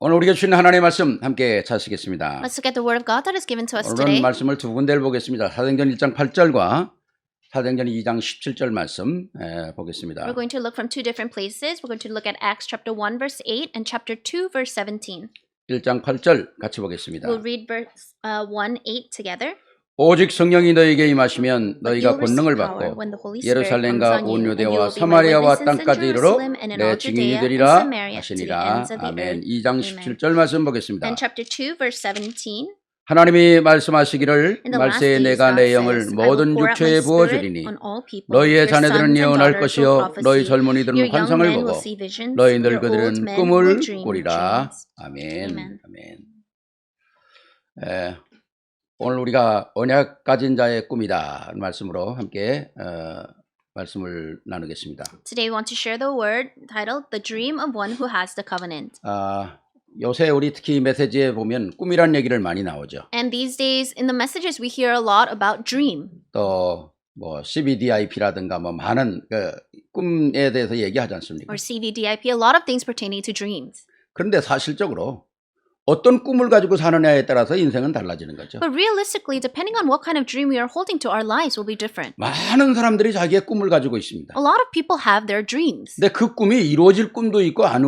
오늘 우리가 주신 하나님의 말씀 함께 찾으시겠습니다. Let's look at the word of God that is given to us 오늘은 today. 말씀을 두 군데를 보겠습니다. 사도행전 1장 8절과 사도행전 2장 17절 말씀 보겠습니다. We're going to look from two different places. We're going to look at Acts chapter 1 verse 8 and chapter 2 verse 17. 1장 8절 같이 보겠습니다. We'll read verse 1, 8 together. 오직 성령이 너희에게 임하시면 But 너희가 you'll receive 권능을 power 받고 when the Holy Spirit comes 예루살렘과 on you, 온 and you 유대와 will be my 사마리아와 witnesses in 땅까지 이르러 Jerusalem and in 내 all Judea and 증인이 되리라 Samaria to the 하시니라. ends of the 아멘. earth. 2장 Amen. 17절 말씀 보겠습니다. And chapter 2 verse 17. 하나님이 말씀하시기를 In the last 말세에 days, 내가 God 내 says, 영을 I will 모든 pour out my 육체에 spirit 부어주리니 on all people. 너희의 Your 자녀들은 sons and 예언할 daughters will 것이요 너희 prophesy. 젊은이들은 Your young 환상을 men 보고 will see visions. 너희 Your old 늙은이들은 men 꿈을 will dream 꾸리라. dreams. 아멘. Amen. 아멘. 오늘 우리가 언약 가진 자의 꿈이다 말씀으로 함께 말씀을 나누겠습니다. Today we want to share the word titled The Dream of One Who Has the Covenant. 요새 우리 특히 메시지에 보면 꿈이란 얘기를 많이 나오죠. And these days in the messages we hear a lot about dream. 또 뭐 CBDIP라든가 뭐 많은 꿈에 대해서 얘기하지 않습니까? Or CVDIP, a lot of things pertaining to dreams. 그런데 사실적으로 어떤 꿈을 가지고 사느냐에 따라서 인생은 달라지는 거죠. But realistically, depending on what kind of dream we are holding to, our lives will be different. 많은 사람들이 자기의 꿈을 가지고 있습니다. A lot of people have their dreams. 근데 그 꿈이 이루어질 꿈도 있고 안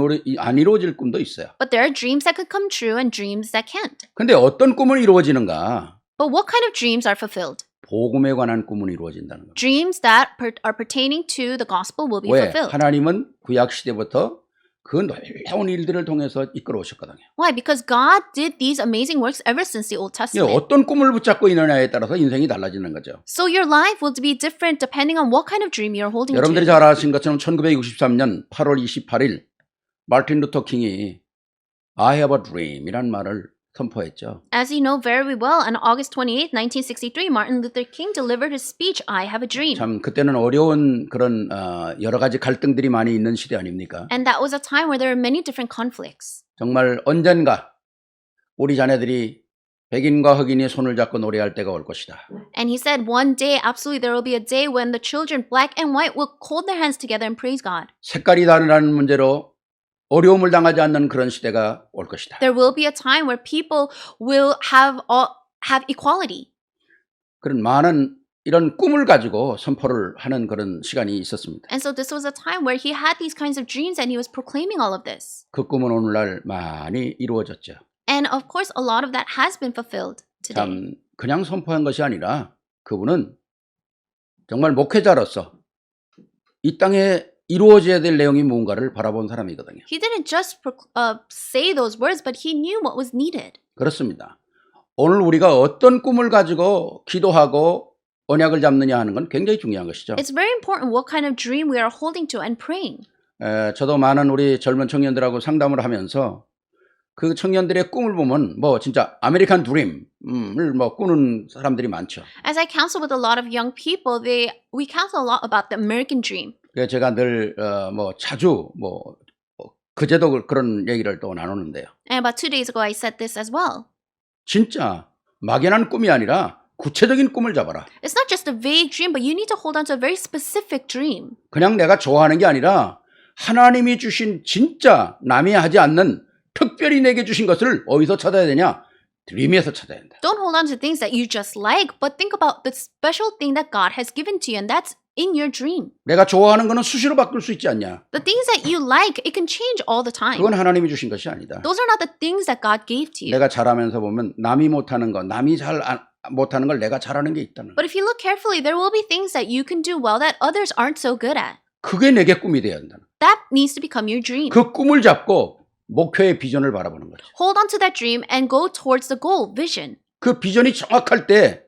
이루어질 꿈도 있어요. But there are dreams that could come true and dreams that can't. 근데 어떤 꿈은 이루어지는가? But what kind of dreams are fulfilled? 복음에 관한 꿈은 이루어진다는 겁니다. Dreams that are pertaining to the gospel will be 왜? fulfilled. 하나님은 구약 시대부터 그 놀라운 일들을 통해서 이끌어 오셨거든요. Why? Because God did these amazing works ever since the Old Testament. 어떤 꿈을 붙잡고 있느냐에 따라서 인생이 달라지는 거죠. So your life will be different depending on what kind of dream you're holding 여러분들이 to. 잘 아시는 것처럼 1963년 8월 28일 마틴 루터 킹이 I have a dream이란 말을 선포했죠. As you know very well, on August 28, 1963, Martin Luther King delivered his speech, I Have a Dream. 참 그때는 어려운 그런 여러 가지 갈등들이 많이 있는 시대 아닙니까? And that was a time where there were many different conflicts. 정말 언젠가 우리 자녀들이 백인과 흑인이 손을 잡고 노래할 때가 올 것이다. And he said, one day, absolutely, there will be a day when the children, black and white, will hold their hands together and praise God. 색깔이 다르다는 문제로 어려움을 당하지 않는 그런 시대가 올 것이다. There will be a time where people will have equality. 그런 많은 이런 꿈을 가지고 선포를 하는 그런 시간이 있었습니다. And so this was a time where he had these kinds of dreams and he was proclaiming all of this. 그 꿈은 오늘날 많이 이루어졌죠. And of course, a lot of that has been fulfilled today. 참 그냥 선포한 것이 아니라 그분은 정말 목회자로서 이 땅에 이루어져야 될 내용이 뭔가를 바라본 사람이거든요. He didn't just say those words, but he knew what was needed. 그렇습니다. 오늘 우리가 어떤 꿈을 가지고 기도하고 언약을 잡느냐 하는 건 굉장히 중요한 것이죠. It's very important what kind of dream we are holding to and praying. 저도 많은 우리 젊은 청년들하고 상담을 하면서 그 청년들의 꿈을 보면 뭐 진짜 아메리칸 드림을 뭐 꾸는 사람들이 많죠. As I counsel with a lot of young people, we counsel a lot about the American dream. 그래서 제가 늘 뭐 자주 뭐 그제도 그런 얘기를 또 나누는데요. And about 2 days ago, I said this as well. 진짜 막연한 꿈이 아니라 구체적인 꿈을 잡아라. It's not just a vague dream, but you need to hold on to a very specific dream. 그냥 내가 좋아하는 게 아니라 하나님이 주신 진짜 남이 하지 않는 특별히 내게 주신 것을 어디서 찾아야 되냐? 드림에서 찾아야 된다. Don't hold on to things that you just like, but think about the special thing that God has given to you, and that's in your dream. 내가 좋아하는 거는 수시로 바꿀 수 있지 않냐? The things that you like, it can change all the time. 그건 하나님이 주신 것이 아니다. Those are not the things that God gave to you. 내가 잘하면서 보면 남이 못하는 거, 남이 잘 못하는 걸 내가 잘하는 게 있다는 거. But if you look carefully, there will be things that you can do well that others aren't so good at. 그게 내게 꿈이 돼야 한다. That needs to become your dream. 그 꿈을 잡고 목표의 비전을 바라보는 거죠. Hold on to that dream and go towards the goal, vision. 그 비전이 정확할 때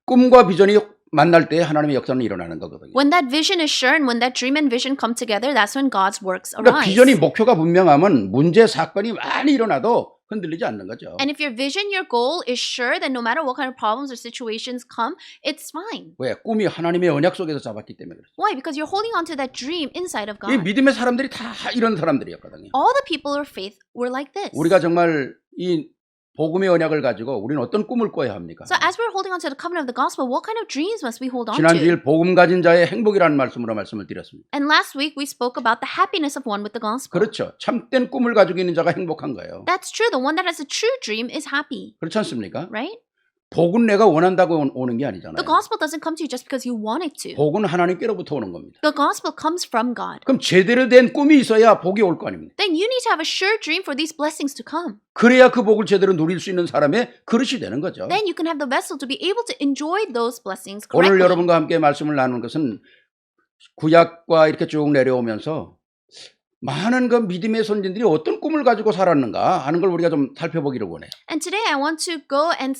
꿈과 비전이 만날 때 하나님의 역사는 일어나는 거거든요. When that vision is sure and when that dream and vision come together, that's when God's works 그러니까 arise. 비전이 목표가 분명하면 문제 사건이 많이 일어나도 흔들리지 않는 거죠. And if your vision, your goal is sure, then no matter what kind of problems or situations come, it's fine. 왜? 꿈이 하나님의 언약 속에서 잡았기 때문에 그렇죠. Why? Because you're holding on to that dream inside of 이 God. 믿음의 사람들이 다 이런 사람들이었거든요. All the people of faith were like this. 우리가 정말 이 복음의 언약을 가지고 우리는 어떤 꿈을 꿔야 합니까? So as we're holding on to the covenant of the gospel, what kind of dreams must we hold on 지난 to? 주일 복음 가진 자의 행복이라는 말씀으로 말씀을 드렸습니다. And last week we spoke about the happiness of one with the gospel. 그렇죠. 참된 꿈을 가지고 있는 자가 행복한 거예요. That's true. The one that has a true dream is happy, 그렇지 않습니까? right? 복은 내가 원한다고 오는 게 아니잖아요. The gospel doesn't come to you just because you want it to. 복은 하나님께로부터 오는 겁니다. The gospel comes from God. 그럼 제대로 된 꿈이 있어야 복이 올 거 아닙니까? Then you need to have a sure dream for these blessings to come. 그래야 그 복을 제대로 누릴 수 있는 사람의 그릇이 되는 거죠. Then you can have the vessel to be able to enjoy those blessings 오늘 correctly. 여러분과 함께 말씀을 나누는 것은 구약과 이렇게 쭉 내려오면서 많은 그 믿음의 선진들이 어떤 꿈을 가지고 살았는가 하는 걸 우리가 좀 살펴보기를 원해요. And today I want to go and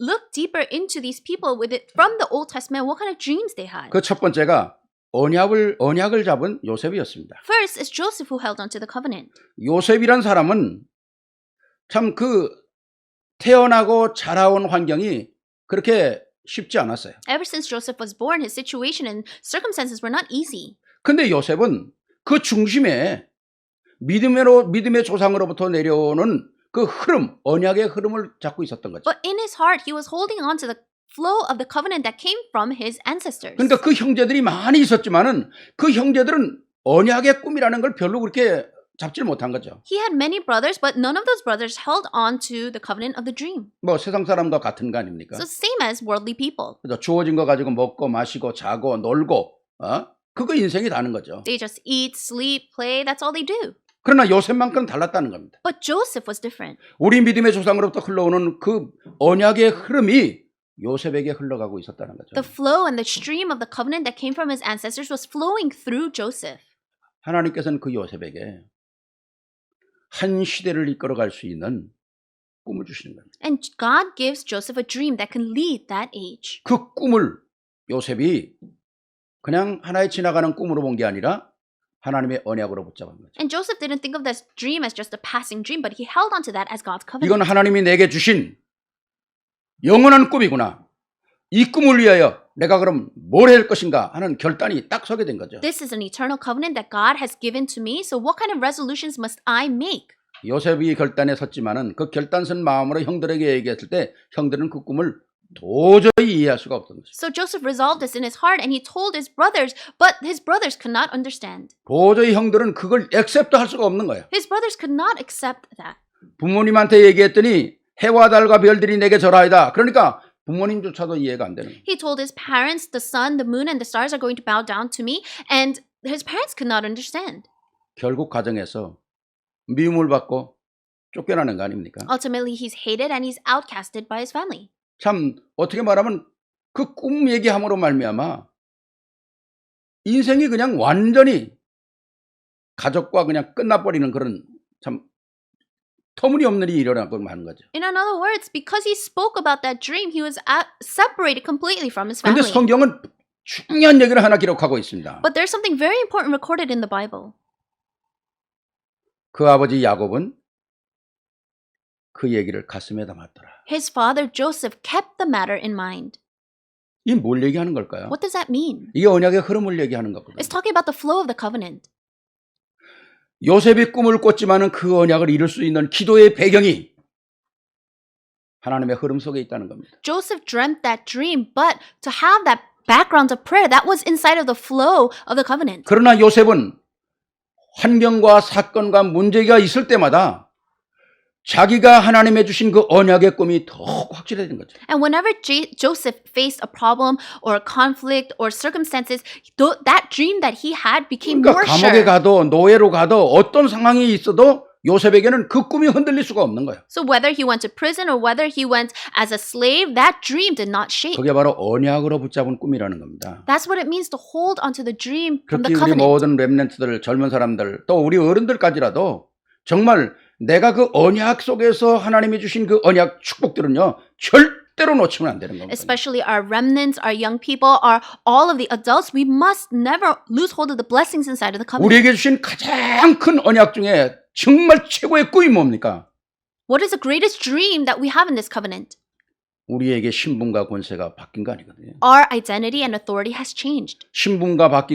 look deeper into these people with it from the Old Testament, what kind of dreams they had. 그 첫 번째가 언약을 잡은 요셉이었습니다. First is Joseph who held on to the covenant. 요셉이란 사람은 참 그 태어나고 자라온 환경이 그렇게 쉽지 않았어요. Ever since Joseph was born, his situation and circumstances were not easy. 근데 요셉은 그 중심에 믿음의 조상으로부터 내려오는 그 흐름, 언약의 흐름을 잡고 있었던 거죠. But in his heart, he was holding on to the flow of the covenant that came from his ancestors. 그러니까 그 형제들이 많이 있었지만은 그 형제들은 언약의 꿈이라는 걸 별로 그렇게 잡지를 못한 거죠. He had many brothers, but none of those brothers held on to the covenant of the dream. 뭐 세상 사람과 같은 거 아닙니까? So same as worldly people. 그죠? 주어진 거 가지고 먹고 마시고 자고 놀고, 그거 인생이 다는 거죠. They just eat, sleep, play, that's all they do. 그러나 요셉만큼은 달랐다는 겁니다. But Joseph was different. 우리 믿음의 조상으로부터 흘러오는 그 언약의 흐름이 요셉에게 흘러가고 있었다는 거죠. The flow and the stream of the covenant that came from his ancestors was flowing through Joseph. 하나님께서는 그 요셉에게 한 시대를 이끌어갈 수 있는 꿈을 주시는 겁니다. And God gives Joseph a dream that can lead that age. 그 꿈을 요셉이 그냥 하나의 지나가는 꿈으로 본 게 아니라 하나님의 언약으로 붙잡은 거죠. And Joseph didn't think of this dream as just a passing dream, but he held on to that as God's covenant. 이건 하나님이 내게 주신 영원한 꿈이구나. 이 꿈을 위하여 내가 그럼 뭘 할 것인가 하는 결단이 딱 서게 된 거죠. This is an eternal covenant that God has given to me, so what kind of resolutions must I make? 요셉이 결단에 섰지만은 그 결단선 마음으로 형들에게 얘기했을 때 형들은 그 꿈을 도저히 이해할 수가 없던 거죠. So Joseph resolved this in his heart and he told his brothers, but his brothers could not understand. 도저히 형들은 그걸 액셉트 할 수가 없는 거예요. His brothers could not accept that. 부모님한테 얘기했더니 해와 달과 별들이 내게 절하이다. 그러니까 부모님조차도 이해가 안 되는 거예요. He told his parents, the sun, the moon, and the stars are going to bow down to me, and his parents could not understand. 결국 가정에서 미움을 받고 쫓겨나는 거 아닙니까? Ultimately, he's hated and he's outcasted by his family. 참 어떻게 말하면 그 꿈 얘기함으로 말미암아 인생이 그냥 완전히 가족과 그냥 끝나버리는 그런 참 터무니없는 일이 일어나고 하는 거죠. In other words, because he spoke about that dream, he was separated completely from his 그런데 family. 성경은 중요한 얘기를 하나 기록하고 있습니다. But there's something very important recorded in the Bible. 그 아버지 야곱은 그 얘기를 가슴에 담았더라. His father Joseph kept the matter in mind. 이게 뭘 얘기하는 걸까요? What does that mean? 이게 언약의 흐름을 얘기하는 거거든요. It's talking about the flow of the covenant. 요셉이 꿈을 꿨지만은 그 언약을 이룰 수 있는 기도의 배경이 하나님의 흐름 속에 있다는 겁니다. Joseph dreamt that dream, but to have that background of prayer, that was inside of the flow of the covenant. 그러나 요셉은 환경과 사건과 문제가 있을 때마다 자기가 하나님의 주신 그 언약의 꿈이 더욱 확실해진 거죠. And whenever Joseph faced a problem or a conflict or circumstances, that dream that he had became 그러니까 more 감옥에 sure. 가도 노예로 가도 어떤 상황이 있어도 요셉에게는 그 꿈이 흔들릴 수가 없는 거예요. So whether he went to prison or whether he went as a slave, that dream did not shake. 그게 바로 언약으로 붙잡은 꿈이라는 겁니다. That's what it means to hold onto the dream from 특히 the 우리 covenant. 모든 렘넌트들, 젊은 사람들, 또 우리 어른들까지라도 정말 내가 그 언약 속에서 하나님이 주신 그 언약 축복들은요 절대로 놓치면 안 되는 겁니다. Especially our remnants, our young people, our all of the adults, we must never lose hold of the blessings inside of the covenant. 우리에게 주신 가장 큰 언약 중에 정말 최고의 꿈이 뭡니까? What is the greatest dream that we have in this covenant? 우리에게 신분과 권세가 바뀐 거 아니거든요. Our identity and authority has changed. 신분과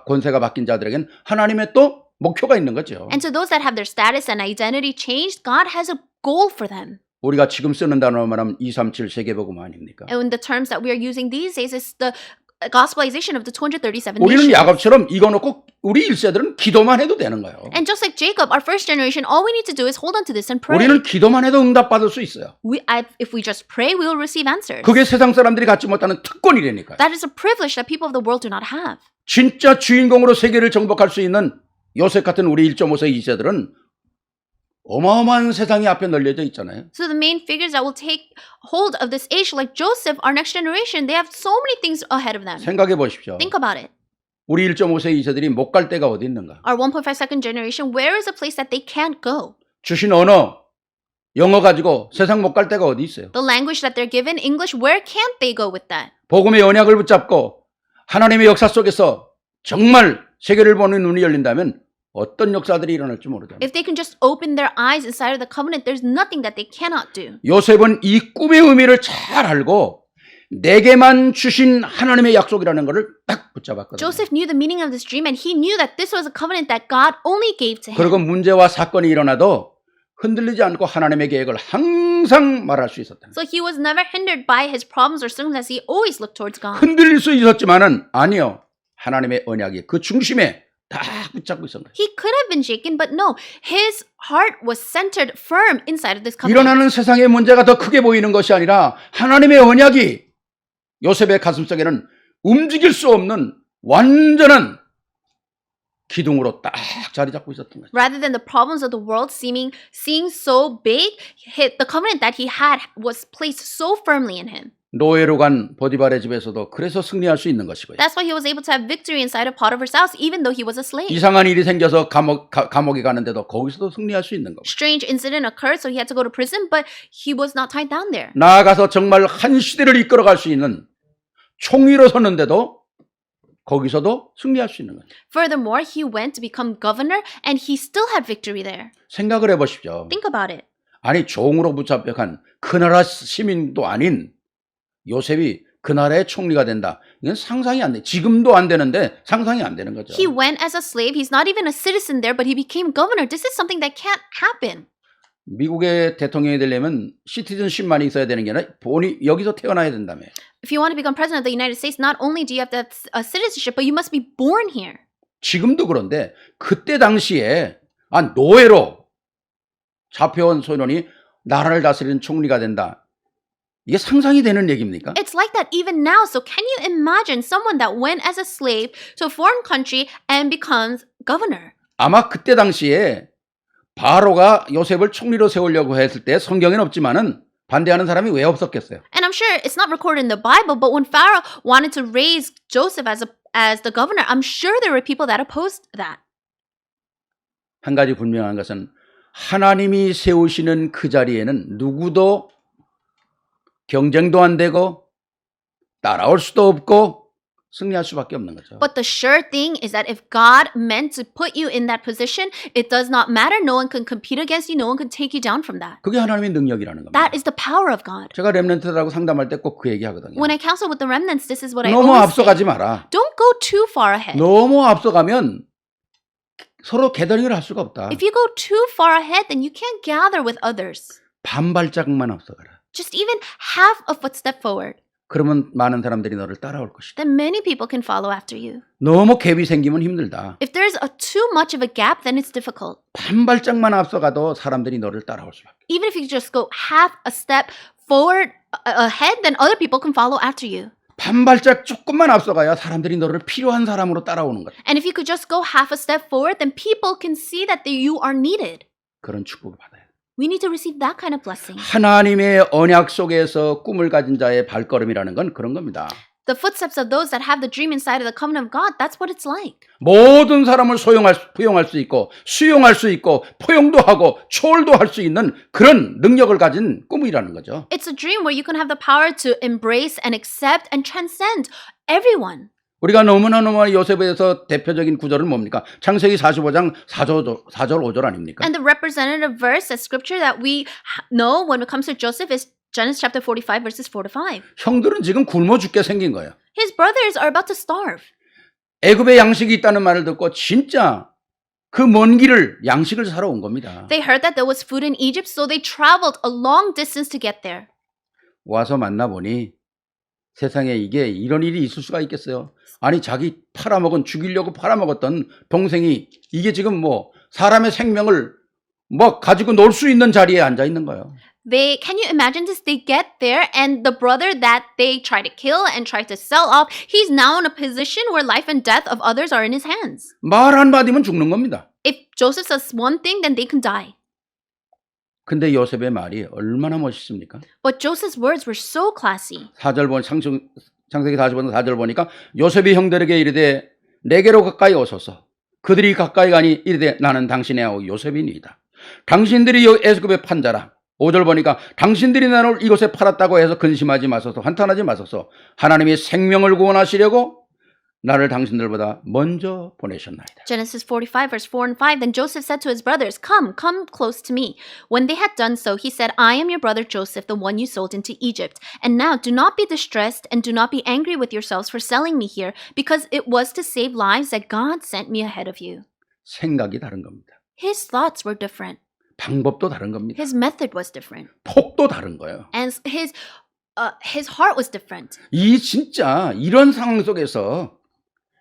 권세가 바뀐 자들에겐 하나님의 또 목표가 있는 거죠. And to those that have their status and identity changed, God has a goal for them. 우리가 지금 쓰는 단어로 말하면 237 세계복음 아닙니까? And the terms that we are using these days is the gospelization of the 237 우리는 nations. 야곱처럼 이거 놓고 우리 1세들은 기도만 해도 되는 거예요. And just like Jacob, our first generation, all we need to do is hold on to this and pray. 우리는 기도만 해도 응답받을 수 있어요. If we just pray, we will receive answers. 그게 세상 사람들이 갖지 못하는 특권이라니까요. That is a privilege that people of the world do not have. 진짜 주인공으로 세계를 정복할 수 있는 요셉 같은 우리 1.5세 2세들은 어마어마한 세상이 앞에 널려져 있잖아요. So the main figures that will take hold of this age, like Joseph, our next generation, they have so many things ahead of them. 생각해 보십시오. Think about it. 우리 1.5세 2세들이 못 갈 데가 어디 있는가? Our 1.5 second generation, where is a place that they can't go? 주신 언어, 영어 가지고 세상 못 갈 데가 어디 있어요? The language that they're given, English, where can't they go with that? 복음의 언약을 붙잡고 하나님의 역사 속에서 정말 세계를 보는 눈이 열린다면 어떤 역사들이 일어날지 모르잖아요. If they can just open their eyes inside of the covenant, there's nothing that they cannot do. 요셉은 이 꿈의 의미를 잘 알고 내게만 주신 하나님의 약속이라는 것을 딱 붙잡았거든요. Joseph knew the meaning of this dream, and he knew that this was a covenant that God only gave to him. 그리고 문제와 사건이 일어나도 흔들리지 않고 하나님의 계획을 항상 말할 수 있었다. So he was never hindered by his problems or circumstances. He always looked towards God. 흔들릴 수 있었지만은 아니요. 하나님의 언약이 그 중심에 딱 붙잡고 있었던 거예요. He could have been shaken, but no. His heart was centered firm inside of this covenant. 일어나는 세상의 문제가 더 크게 보이는 것이 아니라 하나님의 언약이 요셉의 가슴속에는 움직일 수 없는 완전한 기둥으로 딱 자리 잡고 있었던 거죠. Rather than the problems of the world seeming so big, the covenant that he had was placed so firmly in him. 노예로 간 보디발의 집에서도 그래서 승리할 수 있는 것이고요. That's why he was able to have victory inside of Potiphar's house, even though he was a slave. 이상한 일이 생겨서 감옥에 가는데도 거기서도 승리할 수 있는 거고. Strange incident occurred, so he had to go to prison, but he was not tied down there. 나아가서 정말 한 시대를 이끌어갈 수 있는 총리로 섰는데도 거기서도 승리할 수 있는 거죠. Furthermore, he went to become governor, and he still had victory there. 생각을 해보십시오. Think about it. 아니 종으로 붙잡혀간 그 나라 시민도 아닌 요셉이 그 나라의 총리가 된다. 이건 상상이 안 돼. 지금도 안 되는데 상상이 안 되는 거죠. He went as a slave. He's not even a citizen there, but he became governor. This is something that can't happen. 미국의 대통령이 되려면 시티즌십만이 있어야 되는 게 아니라 본이 여기서 태어나야 된다며. If you want to become president of the United States, not only do you have to have a citizenship, but you must be born here. 지금도 그런데 그때 당시에 노예로 잡혀온 소년이 나라를 다스리는 총리가 된다. 이게 상상이 되는 얘기입니까? It's like that even now. So can you imagine someone that went as a slave to a foreign country and becomes governor? 아마 그때 당시에 바로가 요셉을 총리로 세우려고 했을 때 성경에는 없지만은 반대하는 사람이 왜 없었겠어요? And I'm sure it's not recorded in the Bible, but when Pharaoh wanted to raise Joseph as the governor, I'm sure there were people that opposed that. 한 가지 분명한 것은 하나님이 세우시는 그 자리에는 누구도 경쟁도 안 되고 따라올 수도 없고 승리할 수밖에 없는 거죠. But the sure thing is that if God meant to put you in that position, it does not matter. No one can compete against you. No one can take you down from that. 그게 하나님의 능력이라는 겁니다. That is the power of God. 제가 렘넌트들하고 상담할 때 꼭 그 얘기 하거든요. When I counsel with the remnants, this is what I 너무 always say. 앞서가지 마라. Don't go too far ahead. 너무 앞서가면 서로 게더링을 할 수가 없다. If you go too far ahead, then you can't gather with others. 반 발짝만 앞서가라. Just even half a footstep forward. 그러면 많은 사람들이 너를 따라올 것이다. Then many people can follow after you. 너무 갭이 생기면 힘들다. If there's too much of a gap, then it's difficult. 반 발짝만 앞서가도 사람들이 너를 따라올 수밖에. Even if you just go half a step forward ahead, then other people can follow after you. 반 발짝 조금만 앞서가야 사람들이 너를 필요한 사람으로 따라오는 거다. And if you could just go half a step forward, then people can see that you are needed. 그런 축복을 받아야 돼. We need to receive that kind of blessing. 하나님의 언약 속에서 꿈을 가진 자의 발걸음이라는 건 그런 겁니다. The footsteps of those that have the dream inside of the covenant of God, that's what it's like. 모든 사람을 포용할 수 있고 수용할 수 있고 포용도 하고 초월도 할 수 있는 그런 능력을 가진 꿈이라는 거죠. It's a dream where you can have the power to embrace and accept and transcend everyone. 우리가 너무나 요셉에 대해서 대표적인 구절은 뭡니까? 창세기 45장 4절 5절 아닙니까? And the representative verse of scripture that we know when it comes to Joseph is Genesis chapter 45 verses 4 to 5. 형들은 지금 굶어 죽게 생긴 거예요. His brothers are about to starve. 애굽에 양식이 있다는 말을 듣고 진짜 그 먼 길을 양식을 사러 온 겁니다. They heard that there was food in Egypt, so they traveled a long distance to get there. 와서 만나보니 세상에 이게 이런 일이 있을 수가 있겠어요. 아니 자기 죽이려고 팔아먹었던 동생이 이게 지금 뭐 사람의 생명을 뭐 가지고 놀 수 있는 자리에 앉아 있는 거예요. Can you imagine this? They get there and the brother that they try to kill and try to sell off, he's now in a position where life and death of others are in his hands. 말 한마디면 죽는 겁니다. If Joseph says one thing, then they can die. 근데 요셉의 말이 얼마나 멋있습니까? But Joseph's words were so classy. 4절 창세기 45장 4절 보니까 요셉이 형들에게 이르되 내게로 가까이 오소서. 그들이 가까이 가니 이르되 나는 당신의 아우 요셉이니이다. 당신들이 애굽의 판자라. 5절 보니까 당신들이 나를 이곳에 팔았다고 해서 근심하지 마소서, 한탄하지 마소서. 하나님이 생명을 구원하시려고 나를 당신들보다 먼저 보내셨나이다. Genesis 45 verse 4 and 5. Then Joseph said to his brothers, come close to me. When they had done so, he said, I am your brother Joseph, the one you sold into Egypt. And now do not be distressed and do not be angry with yourselves for selling me here, because it was to save lives that God sent me ahead of you. 생각이 다른 겁니다. His thoughts were different. 방법도 다른 겁니다. His method was different. 폭도 다른 거예요. And his heart was different. 이 진짜 이런 상황 속에서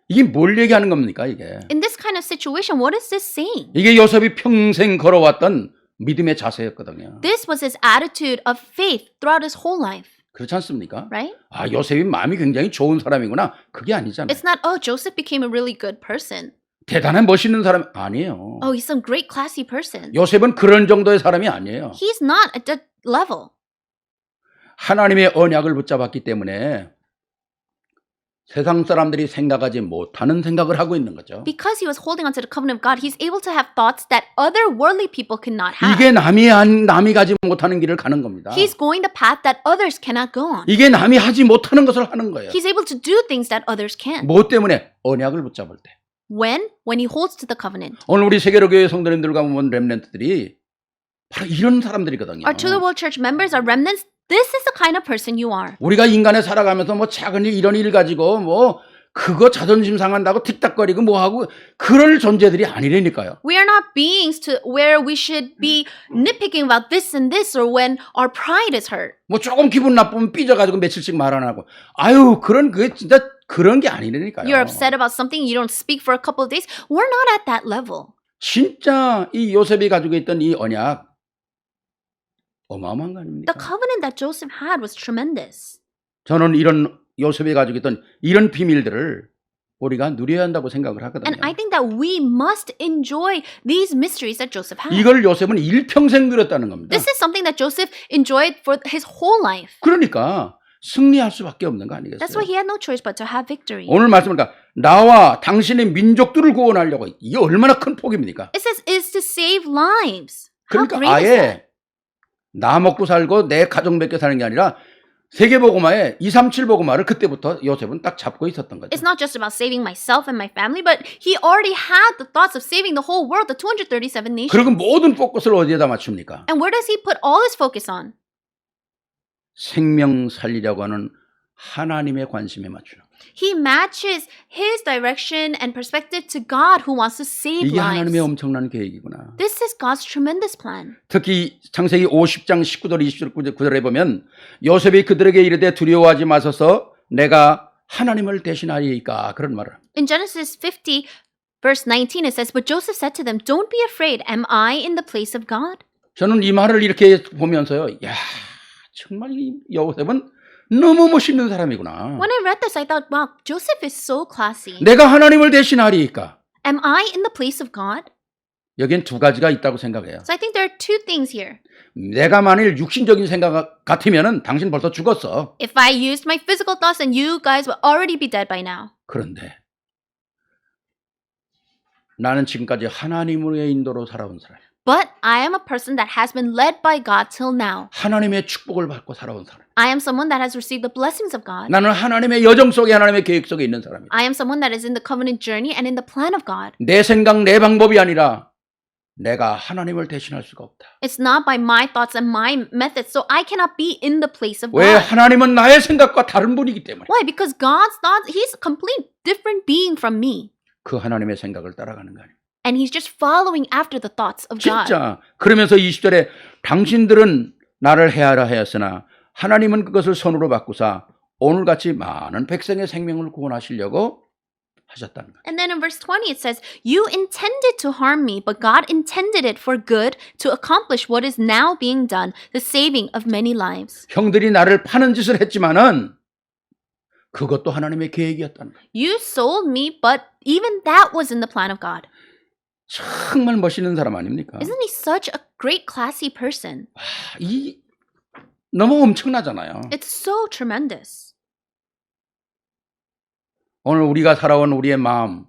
이게 뭘 얘기하는 겁니까 이게? In this kind of situation, what is this saying? 이게 요셉이 평생 걸어왔던 믿음의 자세였거든요. This was his attitude of faith throughout his whole life, 그렇지 않습니까? right? 아, 요셉이 마음이 굉장히 좋은 사람이구나. 그게 아니잖아요. It's not, oh, Joseph became a really good person. 대단한 멋있는 사람 아니에요. Oh, he's some great classy person. 요셉은 그런 정도의 사람이 아니에요. He's not at that level. 하나님의 언약을 붙잡았기 때문에 세상 사람들이 생각하지 못하는 생각을 하고 있는 거죠. Because he was holding onto the covenant of God, he's able to have thoughts that other worldly people cannot have. 이게 남이 가지 못하는 길을 가는 겁니다. He's going the path that others cannot go on. 이게 남이 하지 못하는 것을 하는 거예요. He's able to do things that others can't. 뭐 때문에? 언약을 붙잡을 때. When he holds to the covenant. 오늘 우리 세계로 교회 성도님들과 보면 렘넌트들이 바로 이런 사람들이거든요. Our To the World Church members are remnants. This is the kind of person you are. 우리가 인간에 살아가면서 뭐 작은 일 이런 일 가지고 뭐 그거 자존심 상한다고 틱닥거리고 뭐 하고 그럴 존재들이 아니라니까요. We are not beings to where we should be nitpicking about this and this or when our pride is hurt. 뭐 조금 기분 나쁘면 삐져가지고 며칠씩 말 안 하고 아유 그게 진짜 그런 게 아니라니까요. You're upset about something, you don't speak for a couple of days. We're not at that level. 진짜 이 요셉이 가지고 있던 이 언약 어마어마한 거 아닙니까? The covenant that Joseph had was tremendous. 저는 이런 요셉이 가지고 있던 이런 비밀들을 우리가 누려야 한다고 생각을 하거든요. And I think that we must enjoy these mysteries that Joseph had. 이걸 요셉은 일평생 누렸다는 겁니다. This is something that Joseph enjoyed for his whole life. 그러니까 승리할 수밖에 없는 거 That's 아니겠어요? why he had no choice but to have victory. 오늘 말씀하니까 나와 당신의 민족들을 구원하려고 이게 얼마나 큰 폭입니까? It says is to save lives. How 그러니까 great is that? 아예 나 먹고 살고 내 가정 맺게 사는 게 아니라 세계복음화에 237 복음화를 그때부터 요셉은 딱 잡고 있었던 거죠. It's not just about saving myself and my family, but he already had the thoughts of saving the whole world, the 237 nations. 그리고 모든 포커스를 어디에다 맞춥니까? And where does he put all his focus on? 생명 살리려고 하는 하나님의 관심에 맞추는 거예요. He matches his direction and perspective to God who wants to save 이게 하나님의 lives. 엄청난 계획이구나. This is God's tremendous plan. 특히 창세기 50장 19절 29절에 보면 요셉이 그들에게 이르되 두려워하지 마소서 내가 하나님을 대신하리이까 그런 말을 합니다. In Genesis 50, verse 19, it says, But Joseph said to them, Don't be afraid. Am I in the place of God? 저는 이 말을 이렇게 보면서요. 야, 정말 이 요셉은 너무 멋있는 사람이구나. When I read this, I thought, wow, Joseph is so classy. 내가 하나님을 대신하리이까. Am I in the place of God? 여기엔 두 가지가 있다고 생각해요. So I think there are two things here. 내가 만일 육신적인 생각 같으면은 당신 벌써 죽었어. If I used my physical thoughts, then you guys would already be dead by now. 그런데 나는 지금까지 하나님의 인도로 살아온 사람. But I am a person that has been led by God till now. 하나님의 축복을 받고 살아온 사람. I am someone that has received the blessings of God. 나는 하나님의 여정 속에 하나님의 계획 속에 있는 사람이다. I am someone that is in the covenant journey and in the plan of God. 내 생각, 내 방법이 아니라 내가 하나님을 대신할 수가 없다. It's not by my thoughts and my methods, so I cannot be in the place of 왜? God. 하나님은 나의 생각과 다른 분이기 때문에. Why? Because God's thoughts, He's a complete different being from me. 그 하나님의 생각을 따라가는 거 아니에요. And he's just following after the thoughts of God. 진짜. 그러면서 20절에 당신들은 나를 해하라 하였으나 하나님은 그것을 선으로 바꾸사 오늘같이 많은 백성의 생명을 구원하시려고 하셨다는 거예요. And then in verse 20 it says, You intended to harm me, but God intended it for good to accomplish what is now being done, the saving of many lives. 형들이 나를 파는 짓을 했지만은 그것도 하나님의 계획이었다는 거예요. You sold me, but even that was in the plan of God. 정말 멋있는 사람 아닙니까? Isn't he such a great, classy person? 이 너무 엄청나잖아요. It's so tremendous. 오늘 우리가 살아온 우리의 마음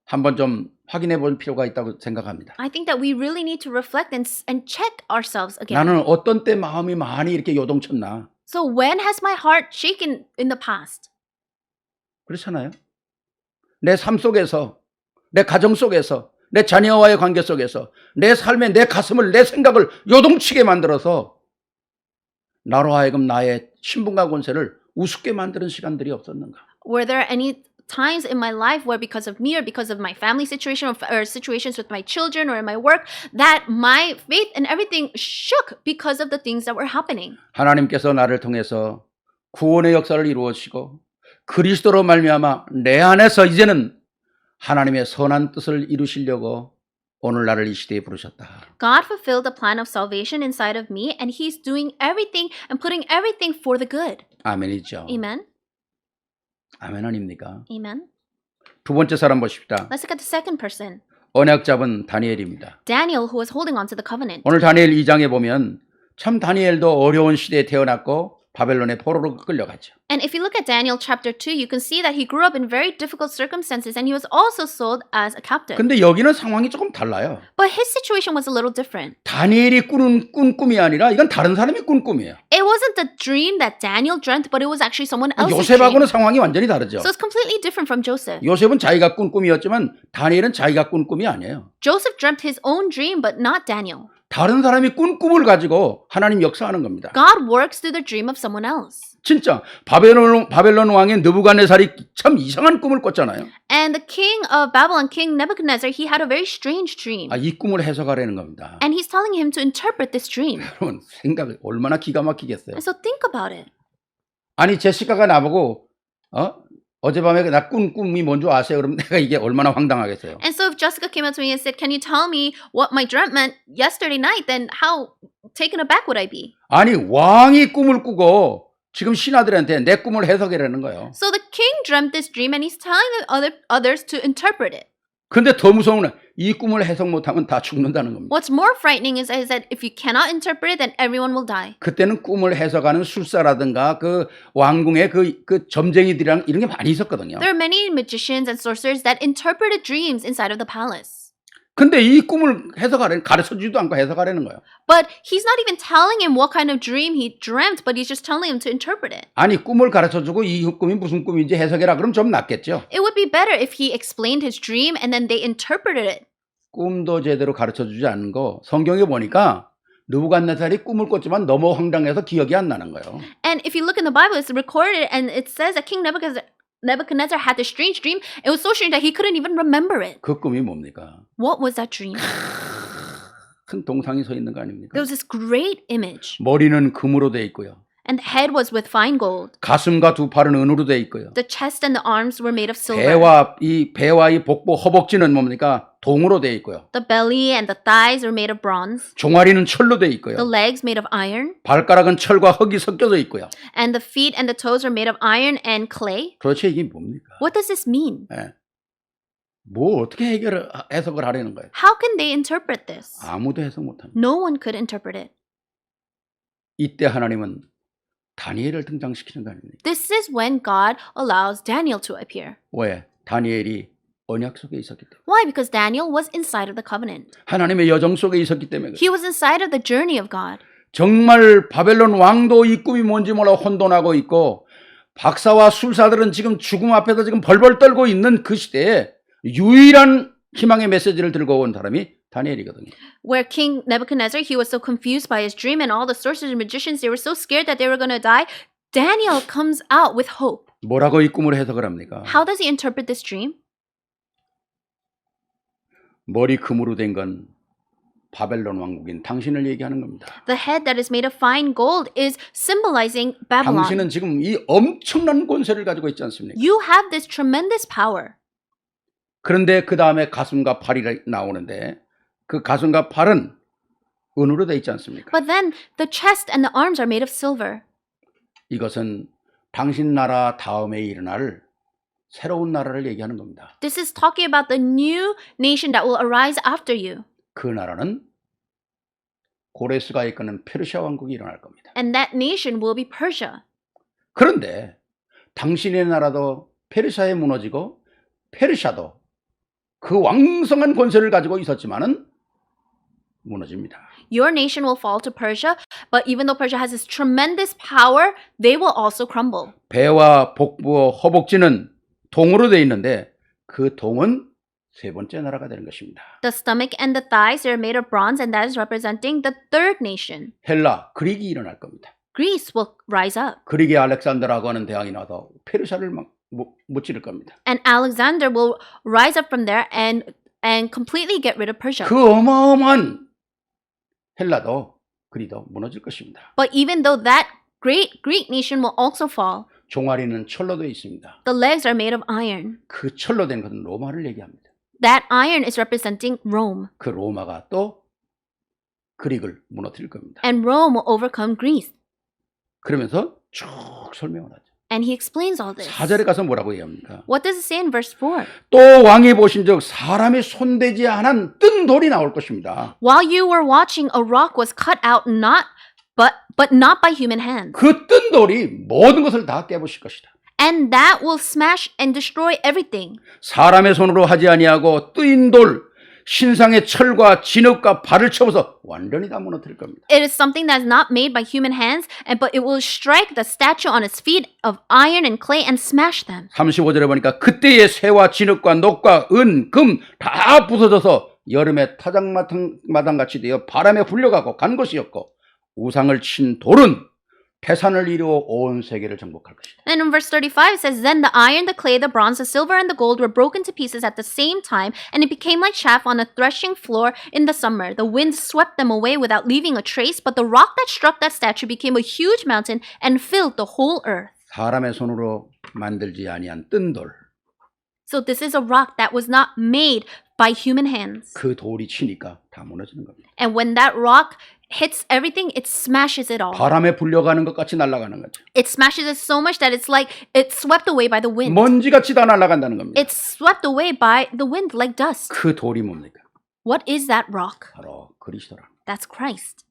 한번 좀 확인해 볼 필요가 있다고 생각합니다. I think that we really need to reflect and check ourselves again. 나는 어떤 때 마음이 많이 이렇게 요동쳤나? So when has my heart shaken in the past? 그렇잖아요. 내 삶 속에서, 내 가정 속에서, 내 자녀와의 관계 속에서 내 삶에 내 가슴을, 내 생각을 요동치게 만들어서 나로 하여금 나의 신분과 권세를 우습게 만드는 시간들이 없었는가? Were there any times in my life where because of me or because of my family situation or situations with my children or in my work that my faith and everything shook because of the things that were happening? 하나님께서 나를 통해서 구원의 역사를 이루어시고 그리스도로 말미암아 내 안에서 이제는 하나님의 선한 뜻을 이루시려고 오늘 나를 이 시대에 부르셨다. God fulfilled the plan of salvation inside of me and He's doing everything and putting everything for the good. 아멘이죠. Amen? 아멘 아닙니까? Amen? 두 번째 사람 보십시다. Let's look at the second person. 언약 잡은 다니엘입니다. Daniel, who was holding on to the covenant. 오늘 다니엘 2장에 보면 참 다니엘도 어려운 시대에 태어났고 바벨론의 포로로 끌려갔죠. And if you look at Daniel chapter 2, you can see that he grew up in very difficult circumstances and he was also sold as a captive. 근데 여기는 상황이 조금 달라요. But his situation was a little different. 다니엘이 꾸는 꿈이 아니라 이건 다른 사람이 꾼 꿈이에요. It wasn't the dream that Daniel dreamt, but it was actually someone else's 요셉하고는 dream. 상황이 완전히 다르죠. So it's completely different from Joseph. 요셉은 자기가 꾼 꿈이었지만 다니엘은 자기가 꾼 꿈이 아니에요. Joseph dreamt his own dream, but not Daniel. 다른 사람이 꾼 꿈을 가지고 하나님 역사하는 겁니다. God works through the dream of someone else. 진짜 바벨론 왕의 느부갓네살이 참 이상한 꿈을 꿨잖아요. And the king of Babylon, King Nebuchadnezzar, he had a very strange dream. 이 꿈을 해석하라는 겁니다. And he's telling him to interpret this dream. 여러분 생각을 얼마나 기가 막히겠어요. And so think about it. 아니 제시카가 나보고 어젯밤에 나 꾼 꿈이 뭔지 아세요? 그러면 내가 이게 얼마나 황당하겠어요. And so if Jessica came up to me and said, "Can you tell me what my dream meant yesterday night?" then how taken aback would I be? 아니 왕이 꿈을 꾸고 지금 신하들한테 내 꿈을 해석해라는 거예요. So the king dreamt this dream and he's telling the others to interpret it. 근데 더 무서운 건 이 꿈을 해석 못하면 다 죽는다는 겁니다. What's more frightening is that if you cannot interpret it, then everyone will die. 그때는 꿈을 해석하는 술사라든가 그 왕궁의 그 점쟁이들이랑 이런 게 많이 있었거든요. There are many magicians and sorcerers that interpreted dreams inside of the palace. 근데 이 꿈을 가르쳐주지도 않고 해석하라는 거예요. But he's not even telling him what kind of dream he dreamt, but he's just telling him to interpret it. 아니 꿈을 가르쳐주고 이 꿈이 무슨 꿈인지 해석해라 그럼 좀 낫겠죠. It would be better if he explained his dream and then they interpreted it. 꿈도 제대로 가르쳐주지 않는 거 성경에 보니까 느부갓네살이 꿈을 꿨지만 너무 황당해서 기억이 안 나는 거예요. And if you look in the Bible, it's recorded and it says that King Nebuchadnezzar had this strange dream. It was so strange that he couldn't even remember it. 그 꿈이 뭡니까? What was that dream? 큰 동상이 서 있는 거 아닙니까? There was this great image. 머리는 금으로 돼 있고요. And the head was with fine gold. 가슴과 두 팔은 은으로 돼 있고요. The chest and the arms were made of silver. 배와 이 복부 허벅지는 뭡니까? 동으로 돼 있고요. The belly and the thighs were made of bronze. 종아리는 철로 돼 있고요. The legs made of iron. 발가락은 철과 흙이 섞여져 있고요. And the feet and the toes were made of iron and clay. 도대체 이게 뭡니까? What does this mean? 뭐 어떻게 해석을 하려는 거예요? How can they interpret this? 아무도 해석 못합니다. No one could interpret it. 이때 하나님은 다니엘을 등장시키는 거 아닙니까? This is when God allows Daniel to appear. 왜? 다니엘이 언약 속에 있었기 때문에. Why? Because Daniel was inside of the covenant. 하나님의 여정 속에 있었기 때문에. He was inside of the journey of God. 정말 바벨론 왕도 이 꿈이 뭔지 몰라 혼돈하고 있고 박사와 술사들은 지금 죽음 앞에서 지금 벌벌 떨고 있는 그 시대에 유일한 희망의 메시지를 들고 온 사람이 다니엘이거든요. Where King Nebuchadnezzar, he was so confused by his dream and all the sorcerers and magicians, they were so scared that they were going to die. Daniel comes out with hope. 뭐라고 이 꿈을 해석을 합니까? How does he interpret this dream? 머리 금으로 된 건 바벨론 왕국인 당신을 얘기하는 겁니다. The head that is made of fine gold is symbolizing Babylon. 당신은 지금 이 엄청난 권세를 가지고 있지 않습니까? You have this tremendous power. 그런데 그 다음에 가슴과 팔이 나오는데 그 가슴과 팔은 은으로 되어 있지 않습니까? But then the chest and the arms are made of silver. 이것은 당신 나라 다음에 일어날 새로운 나라를 얘기하는 겁니다. This is talking about the new nation that will arise after you. 그 나라는 고레스가 이끄는 페르시아 왕국이 일어날 겁니다. And that nation will be Persia. 그런데 당신의 나라도 페르시아에 무너지고 페르시아도 그 왕성한 권세를 가지고 있었지만은 무너집니다. Your nation will fall to Persia, but even though Persia has this tremendous power, they will also crumble. 배와 복부, 허벅지는 동으로 되어 있는데 그 동은 세 번째 나라가 되는 것입니다. The stomach and the thighs are made of bronze, and that is representing the third nation. 헬라, 그릭이 일어날 겁니다. Greece will rise up, 그릭의 알렉산더라고 하는 대왕이 나와서 페르시아를 막 무찌를 겁니다. and Alexander will rise up from there and completely get rid of Persia. 그 어마어마한 헬라도 그리도 무너질 것입니다. But even though that great Greek nation will also fall, 종아리는 철로 되어 있습니다. the legs are made of iron. 그 철로 된 것은 로마를 얘기합니다. That iron is representing Rome, 그 로마가 또 그릭을 무너뜨릴 겁니다. and Rome will overcome Greece. 그러면서 쭉 설명을 하죠. And he explains all this. 4절에 가서 뭐라고 얘기합니까? What does it say in verse 4? 또 왕이 보신즉 사람이 손대지 않은 뜬 돌이 나올 것입니다. While you were watching, a rock was cut out, but not by human hands. 그 뜬 돌이 모든 것을 다 깨부실 것이다. And that will smash and destroy everything. 사람의 손으로 하지 아니하고 뜨인 돌, 신상의 철과 진흙과 발을 쳐서 완전히 다 무너뜨릴 겁니다. It is something that is not made by human hands, but it will strike the statue on its feet of iron and clay and smash them. 35절에 보니까 그때의 새와 진흙과 녹과 은, 금 다 부서져서 여름에 타작마당같이 되어 바람에 굴려가고 간 것이었고 우상을 친 돌은 태산을 이루어 온 세계를 정복할 것이다. And in verse 35 it says, Then the iron, the clay, the bronze, the silver, and the gold were broken to pieces at the same time, and it became like chaff on a threshing floor in the summer. The wind swept them away without leaving a trace, but the rock that struck that statue became a huge mountain and filled the whole earth. 사람의 손으로 만들지 아니한 뜬 돌, So this is a rock that was not made by human hands. 그 돌이 치니까 다 무너지는 겁니다. And when that rock hits everything, it smashes it all. 바람에 불려가는 것 같이 날아가는 거죠. It smashes it so much that it's like it's swept away by the wind. 먼지같이 다 날아간다는 겁니다. It's swept away by the wind like dust. 그 돌이 뭡니까? What is that rock? 바로 그리스도라. That's Christ.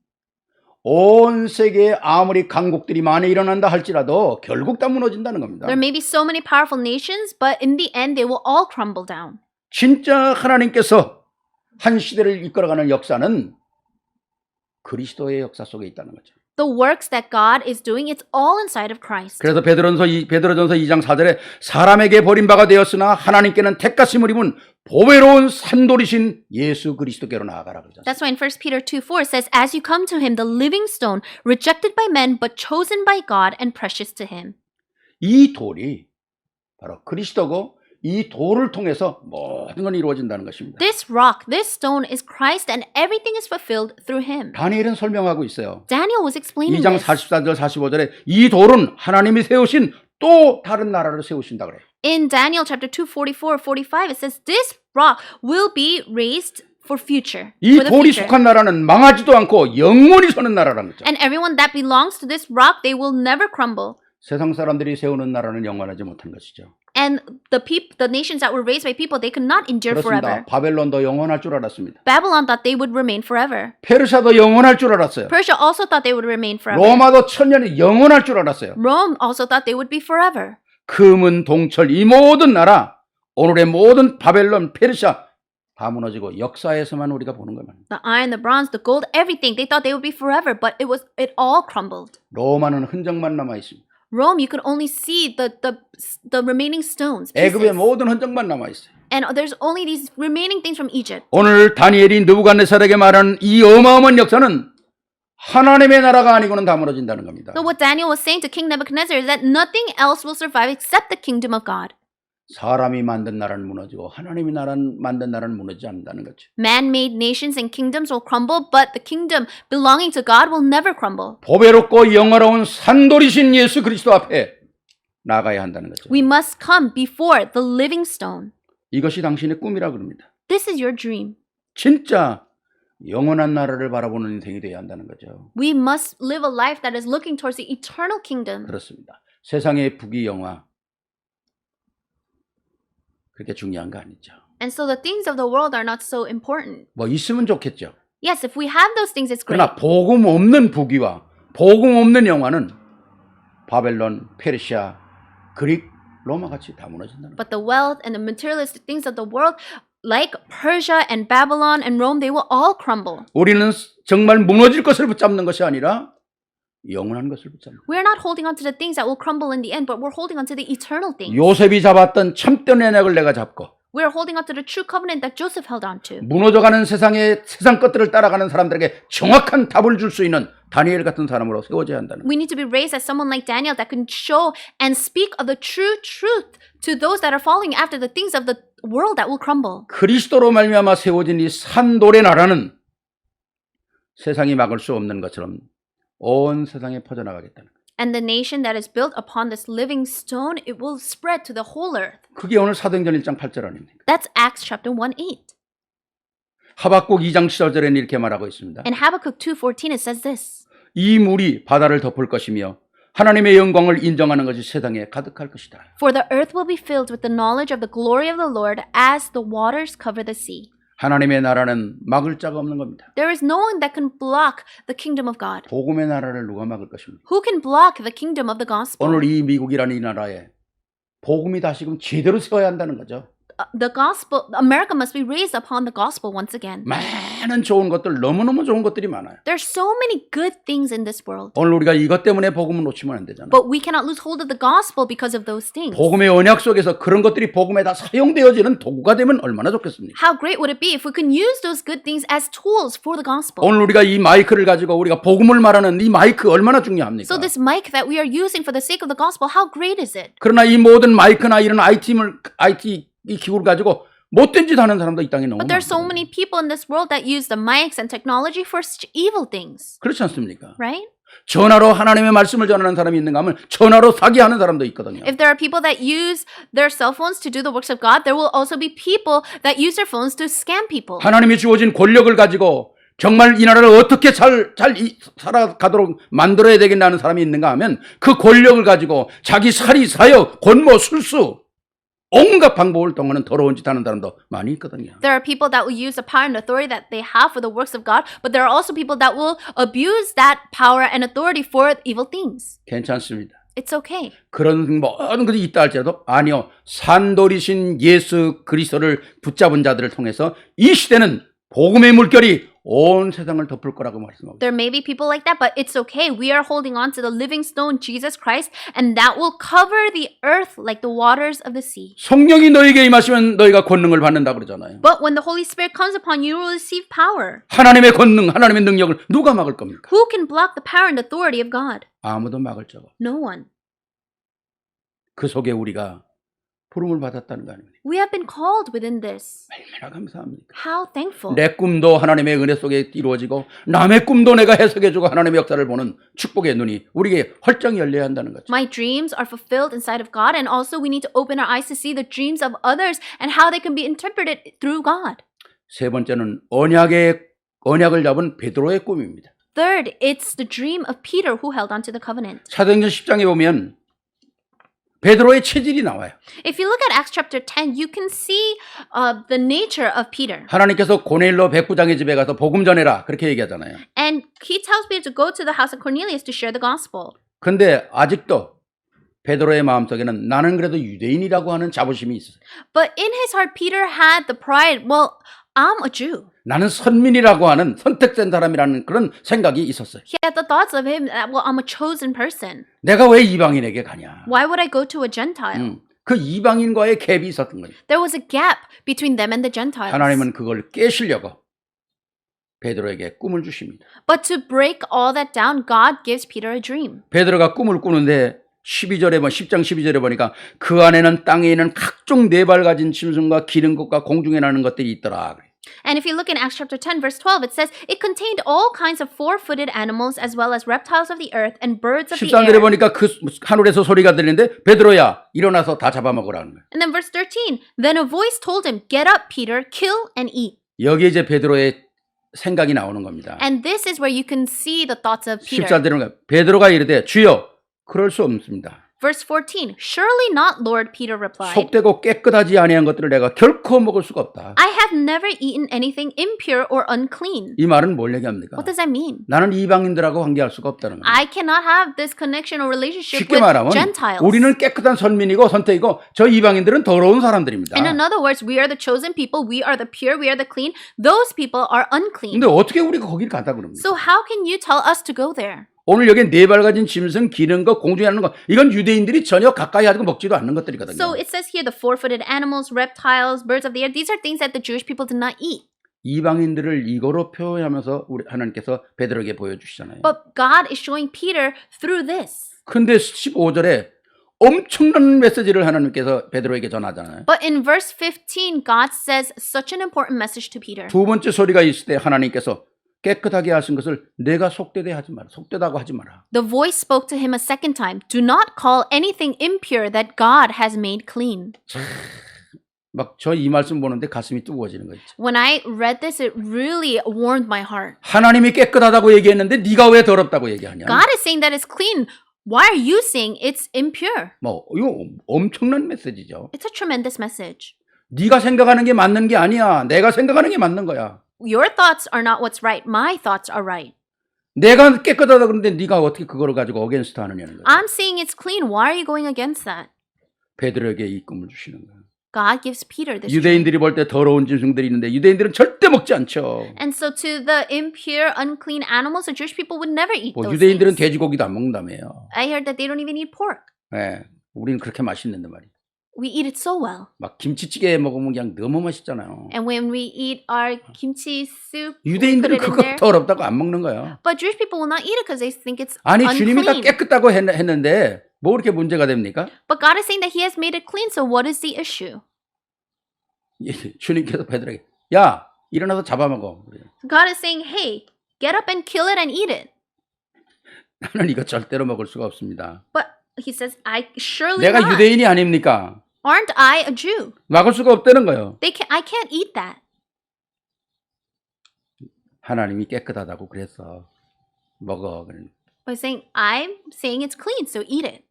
온 세계에 아무리 강국들이 많이 일어난다 할지라도 결국 다 무너진다는 겁니다. There may be so many powerful nations, but in the end they will all crumble down. 진짜 하나님께서 한 시대를 이끌어가는 역사는 그리스도의 역사 속에 있다는 거죠. The works that God is doing, it's all inside of Christ. 그래서 베드로전서 2장 4절에 사람에게 버림받아 되었으나 하나님께는 택하심을 입은 보배로운 산돌이신 예수 그리스도께로 나아가라 그러죠. That's why in 1 Peter 2:4 says, As you come to him, the living stone, rejected by men, but chosen by God and precious to him. 이 돌이 바로 그리스도고 이 돌을 통해서 모든 건 이루어진다는 것입니다. This rock, this stone is Christ, and everything is fulfilled through him. 다니엘은 설명하고 있어요. Daniel was explaining 2장 this. 44절 45절에 이 돌은 하나님이 세우신 또 다른 나라를 세우신다 그래요. In Daniel chapter 2, 44, 45, it says, This rock will be raised for future. 이 For the 돌이 future. 속한 나라는 망하지도 않고 영원히 서는 나라라는 거죠. And everyone that belongs to this rock, they will never crumble. 세상 사람들이 세우는 나라는 영원하지 못한 것이죠. And the nations that were raised by people, they could not endure 그렇습니다. forever. 바벨론도 영원할 줄 알았습니다. Babylon thought they would remain forever. 페르시아도 영원할 줄 알았어요. Persia also thought they would remain forever. 로마도 천년이 영원할 줄 알았어요. Rome also thought they would be forever. 금은 동철 이 모든 나라 오늘의 모든 바벨론 페르시아 다 무너지고 역사에서만 우리가 보는 것만. The iron, the bronze, the gold, everything, they thought they would be forever, but it all crumbled. 로마는 흔적만 남아 있습니다. Rome, you could only see the remaining stones. 애굽의 Pieces. 모든 흔적만 남아 있어요. And there's only these remaining things from Egypt. 오늘 다니엘이 느부갓네살에게 말하는 이 어마어마한 역사는 하나님의 나라가 아니고는 다 무너진다는 겁니다. So what Daniel was saying to King Nebuchadnezzar is that nothing else will survive except the kingdom of God. 사람이 만든 나라는 무너지고 하나님이 만든 나라는 무너지지 않는다는 거죠. Man-made nations and kingdoms will crumble, but the kingdom belonging to God will never crumble. 보배롭고 영화로운 산돌이신 예수 그리스도 앞에 나가야 한다는 거죠. We must come before the living stone. 이것이 당신의 꿈이라 그럽니다. This is your dream. 진짜 영원한 나라를 바라보는 인생이 되어야 한다는 거죠. We must live a life that is looking towards the eternal kingdom. 그렇습니다. 세상의 부귀영화 그렇게 중요한 거 아니죠. And so the things of the world are not so important. 뭐 있으면 좋겠죠. Yes, if we have those things, it's great. 그러나 복음 없는 부귀와 복음 없는 영화는 바벨론, 페르시아, 그릭, 로마 같이 다 무너진다는 거예요. But the wealth and the materialistic things of the world, like Persia and Babylon and Rome, they will all crumble. 우리는 정말 무너질 것을 붙잡는 것이 아니라 영원한 것을 붙잡는 거예요. We're not holding on to the things that will crumble in the end, but we're holding on to the eternal things. 요셉이 잡았던 참된 언약을 내가 잡고 We're holding on to the true covenant that Joseph held on to. 무너져가는 세상의 세상 것들을 따라가는 사람들에게 정확한 답을 줄 수 있는 다니엘 같은 사람으로 세워져야 한다는 거예요. We need to be raised as someone like Daniel that can show and speak of the true truth to those that are following after the things of the world that will crumble. 그리스도로 말미암아 세워진 이 산돌의 나라는 세상이 막을 수 없는 것처럼 온 세상에 퍼져나가겠다는 거예요. And the nation that is built upon this living stone, it will spread to the whole earth. 그게 오늘 사도행전 1장 8절 아닙니까? That's Acts chapter 1:8. 하박국 2장 7절에는 이렇게 말하고 있습니다. In Habakkuk 2:14 it says this. 이 물이 바다를 덮을 것이며 하나님의 영광을 인정하는 것이 세상에 가득할 것이다. For the earth will be filled with the knowledge of the glory of the Lord as the waters cover the sea. 하나님의 나라는 막을 자가 없는 겁니다. There is no one that can block the kingdom of God. 복음의 나라를 누가 막을 것입니까? Who can block the kingdom of the gospel? 오늘 이 미국이라는 이 나라에 복음이 다시금 제대로 세워야 한다는 거죠. The gospel, America must be raised upon the gospel once again. 많은 좋은 것들, 너무너무 좋은 것들이 많아요. There's so many good things in this world. 오늘 우리가 이것 때문에 복음을 놓치면 안 되잖아요. But we cannot lose hold of the gospel because of those things. 복음의 언약 속에서 그런 것들이 복음에 다 사용되어지는 도구가 되면 얼마나 좋겠습니까? How great would it be if we can use those good things as tools for the gospel? 오늘 우리가 이 마이크를 가지고 우리가 복음을 말하는 이 마이크 얼마나 중요합니까? So this mic that we are using for the sake of the gospel, how great is it? 그러나 이 모든 마이크나 이런 IT 이 기구를 가지고 못된 짓 하는 사람도 이 땅에 너무 But there's so 많아요. many people in this world that use the mics and technology for such evil things, 그렇지 않습니까? right? 전화로 하나님의 말씀을 전하는 사람이 있는가 하면 전화로 사기하는 사람도 있거든요. If there are people that use their cell phones to do the works of God, there will also be people that use their phones to scam people. 하나님이 주어진 권력을 가지고 정말 이 나라를 어떻게 잘 살아가도록 만들어야 되겠나 하는 사람이 있는가 하면 그 권력을 가지고 자기 사리, 사역, 권모, 술수 온갖 방법을 통하는 더러운 짓 하는 사람도 많이 있거든요. There are people that will use the power and authority that they have for the works of God, but there are also people that will abuse that power and authority for evil things. 괜찮습니다. It's okay. 그런 모든 것이 있다 할지라도 아니요. 산돌이신 예수 그리스도를 붙잡은 자들을 통해서 이 시대는 복음의 물결이 온 세상을 덮을 거라고 말씀하고 있습니다. There may be people like that, but it's okay. We are holding on to the living stone, Jesus Christ, and that will cover the earth like the waters of the sea. 성령이 너에게 임하시면 너희가 권능을 받는다 그러잖아요. But when the Holy Spirit comes upon you, you will receive power. 하나님의 권능, 하나님의 능력을 누가 막을 겁니까? Who can block the power and authority of God? 아무도 막을 자가 없어요. No one. 그 속에 우리가 부름을 받았다는 거 아닙니까? We have been called within this. 얼마나 감사합니까? How thankful. 내 꿈도 하나님의 은혜 속에 이루어지고 남의 꿈도 내가 해석해주고 하나님의 역사를 보는 축복의 눈이 우리에게 활짝 열려야 한다는 거죠. My dreams are fulfilled inside of God, and also we need to open our eyes to see the dreams of others and how they can be interpreted through God. 세 번째는 언약을 잡은 베드로의 꿈입니다. Third, it's the dream of Peter who held on to the covenant. 사도행전 10장에 보면 베드로의 체질이 나와요. If you look at Acts chapter 10, you can see the nature of Peter. 하나님께서 고넬로 백부장의 집에 가서 복음 전해라 그렇게 얘기하잖아요. And he tells Peter to go to the house of Cornelius to share the gospel. 근데 아직도 베드로의 마음속에는 나는 그래도 유대인이라고 하는 자부심이 있어요. But in his heart, Peter had the pride, well, I'm a Jew. 나는 선민이라고 하는 선택된 사람이라는 그런 생각이 있었어요. He had the thoughts of him that, well, I'm a chosen person. 내가 왜 이방인에게 가냐? Why would I go to a Gentile? 그 이방인과의 갭이 있었던 거예요. There was a gap between them and the Gentiles. 하나님은 그걸 깨시려고 베드로에게 꿈을 주십니다. But to break all that down, God gives Peter a dream. 베드로가 꿈을 꾸는데 12절에 10장 12절에 보니까 그 안에는 땅에 있는 각종 네 발 가진 짐승과 기는 것과 공중에 나는 것들이 있더라. And if you look in Acts chapter 10, verse 12, it says, it contained all kinds of four-footed animals as well as reptiles of the earth and birds of the 13절에 air. 보니까 그 하늘에서 소리가 들리는데 베드로야 일어나서 다 잡아먹으라는 거예요. And then verse 13, then a voice told him, get up, Peter, kill and eat. 여기에 이제 베드로의 생각이 나오는 겁니다. And this is where you can see the thoughts of Peter. 14절에 베드로가 이르되 주여 그럴 수 없습니다. Verse 14, surely not, Lord, Peter replied. 속되고 깨끗하지 아니한 것들을 내가 결코 먹을 수가 없다. I have never eaten anything impure or unclean. 이 말은 뭘 얘기합니까? What does that mean? 나는 이방인들하고 관계할 수가 없다는 거예요. I cannot have this connection or relationship 쉽게 with 말하면 Gentiles. 우리는 깨끗한 선민이고 선택이고 저 이방인들은 더러운 사람들입니다. In other words, we are the chosen people, we are the pure, we are the clean. Those people are unclean. 근데 어떻게 우리가 거기를 가다 그럽니까? So how can you tell us to go there? 오늘 여기 네 발 가진 짐승, 기는 것, 공중에 하는 것 이건 유대인들이 전혀 가까이 하고 먹지도 않는 것들이거든요. So it says here the four-footed animals, reptiles, birds of the air. These are things that the Jewish people did not eat. 이방인들을 이거로 표현하면서 우리 하나님께서 베드로에게 보여주시잖아요. But God is showing Peter through this. 근데 15절에 엄청난 메시지를 하나님께서 베드로에게 전하잖아요. But in verse 15, God says such an important message to Peter. 두 번째 소리가 있을 때 하나님께서 깨끗하게 하신 것을 내가 속되게 하지 마라. 속되다고 하지 마라. The voice spoke to him a second time. Do not call anything impure that God has made clean. 막 저 이 말씀 보는데 가슴이 뜨거워지는 거 있죠. When I read this, it really warmed my heart. 하나님이 깨끗하다고 얘기했는데 네가 왜 더럽다고 얘기하냐? God is saying that it's clean. Why are you saying it's impure? 뭐 이거 엄청난 메시지죠. It's a tremendous message. 네가 생각하는 게 맞는 게 아니야. 내가 생각하는 게 맞는 거야. Your thoughts are not what's right. My thoughts are right. 내가 깨끗하다 그러는데 네가 어떻게 그거를 가지고 어게인스트 하느냐는 거죠. I'm saying it's clean. Why are you going against that? 베드로에게 이 꿈을 주시는 거예요. God gives Peter this. 유대인들이 볼 때 더러운 짐승들이 있는데 유대인들은 절대 먹지 않죠. And so to the impure, unclean animals, the Jewish people would never eat 뭐 those 유대인들은 things. 돼지고기도 안 먹는다며요. I heard that they don't even eat pork. 예, 우리는 그렇게 맛있는데 말이에요. We eat it so well. 막 김치찌개 먹으면 그냥 너무 맛있잖아요. And when we eat our kimchi soup, we put 유대인들은 it in 그거 there. 더럽다고 안 먹는 거야. But Jewish people will not eat it because they think it's 아니 주님이 다 unclean. 깨끗다고 했는데 뭐 그렇게 문제가 됩니까? But God is saying that He has made it clean. So what is the issue? 예, 주님께서 베드로에게 야 일어나서 잡아먹어. 그래요. God is saying, hey, get up and kill it and eat it. 나는 이거 절대로 먹을 수가 없습니다. But He says, I surely 내가 not. 유대인이 아닙니까? Aren't I a Jew? 막을 수가 없다는 거예요. I can't eat that. 하나님이 깨끗하다고 그랬어. 먹어. By saying, I'm saying it's clean, so eat it.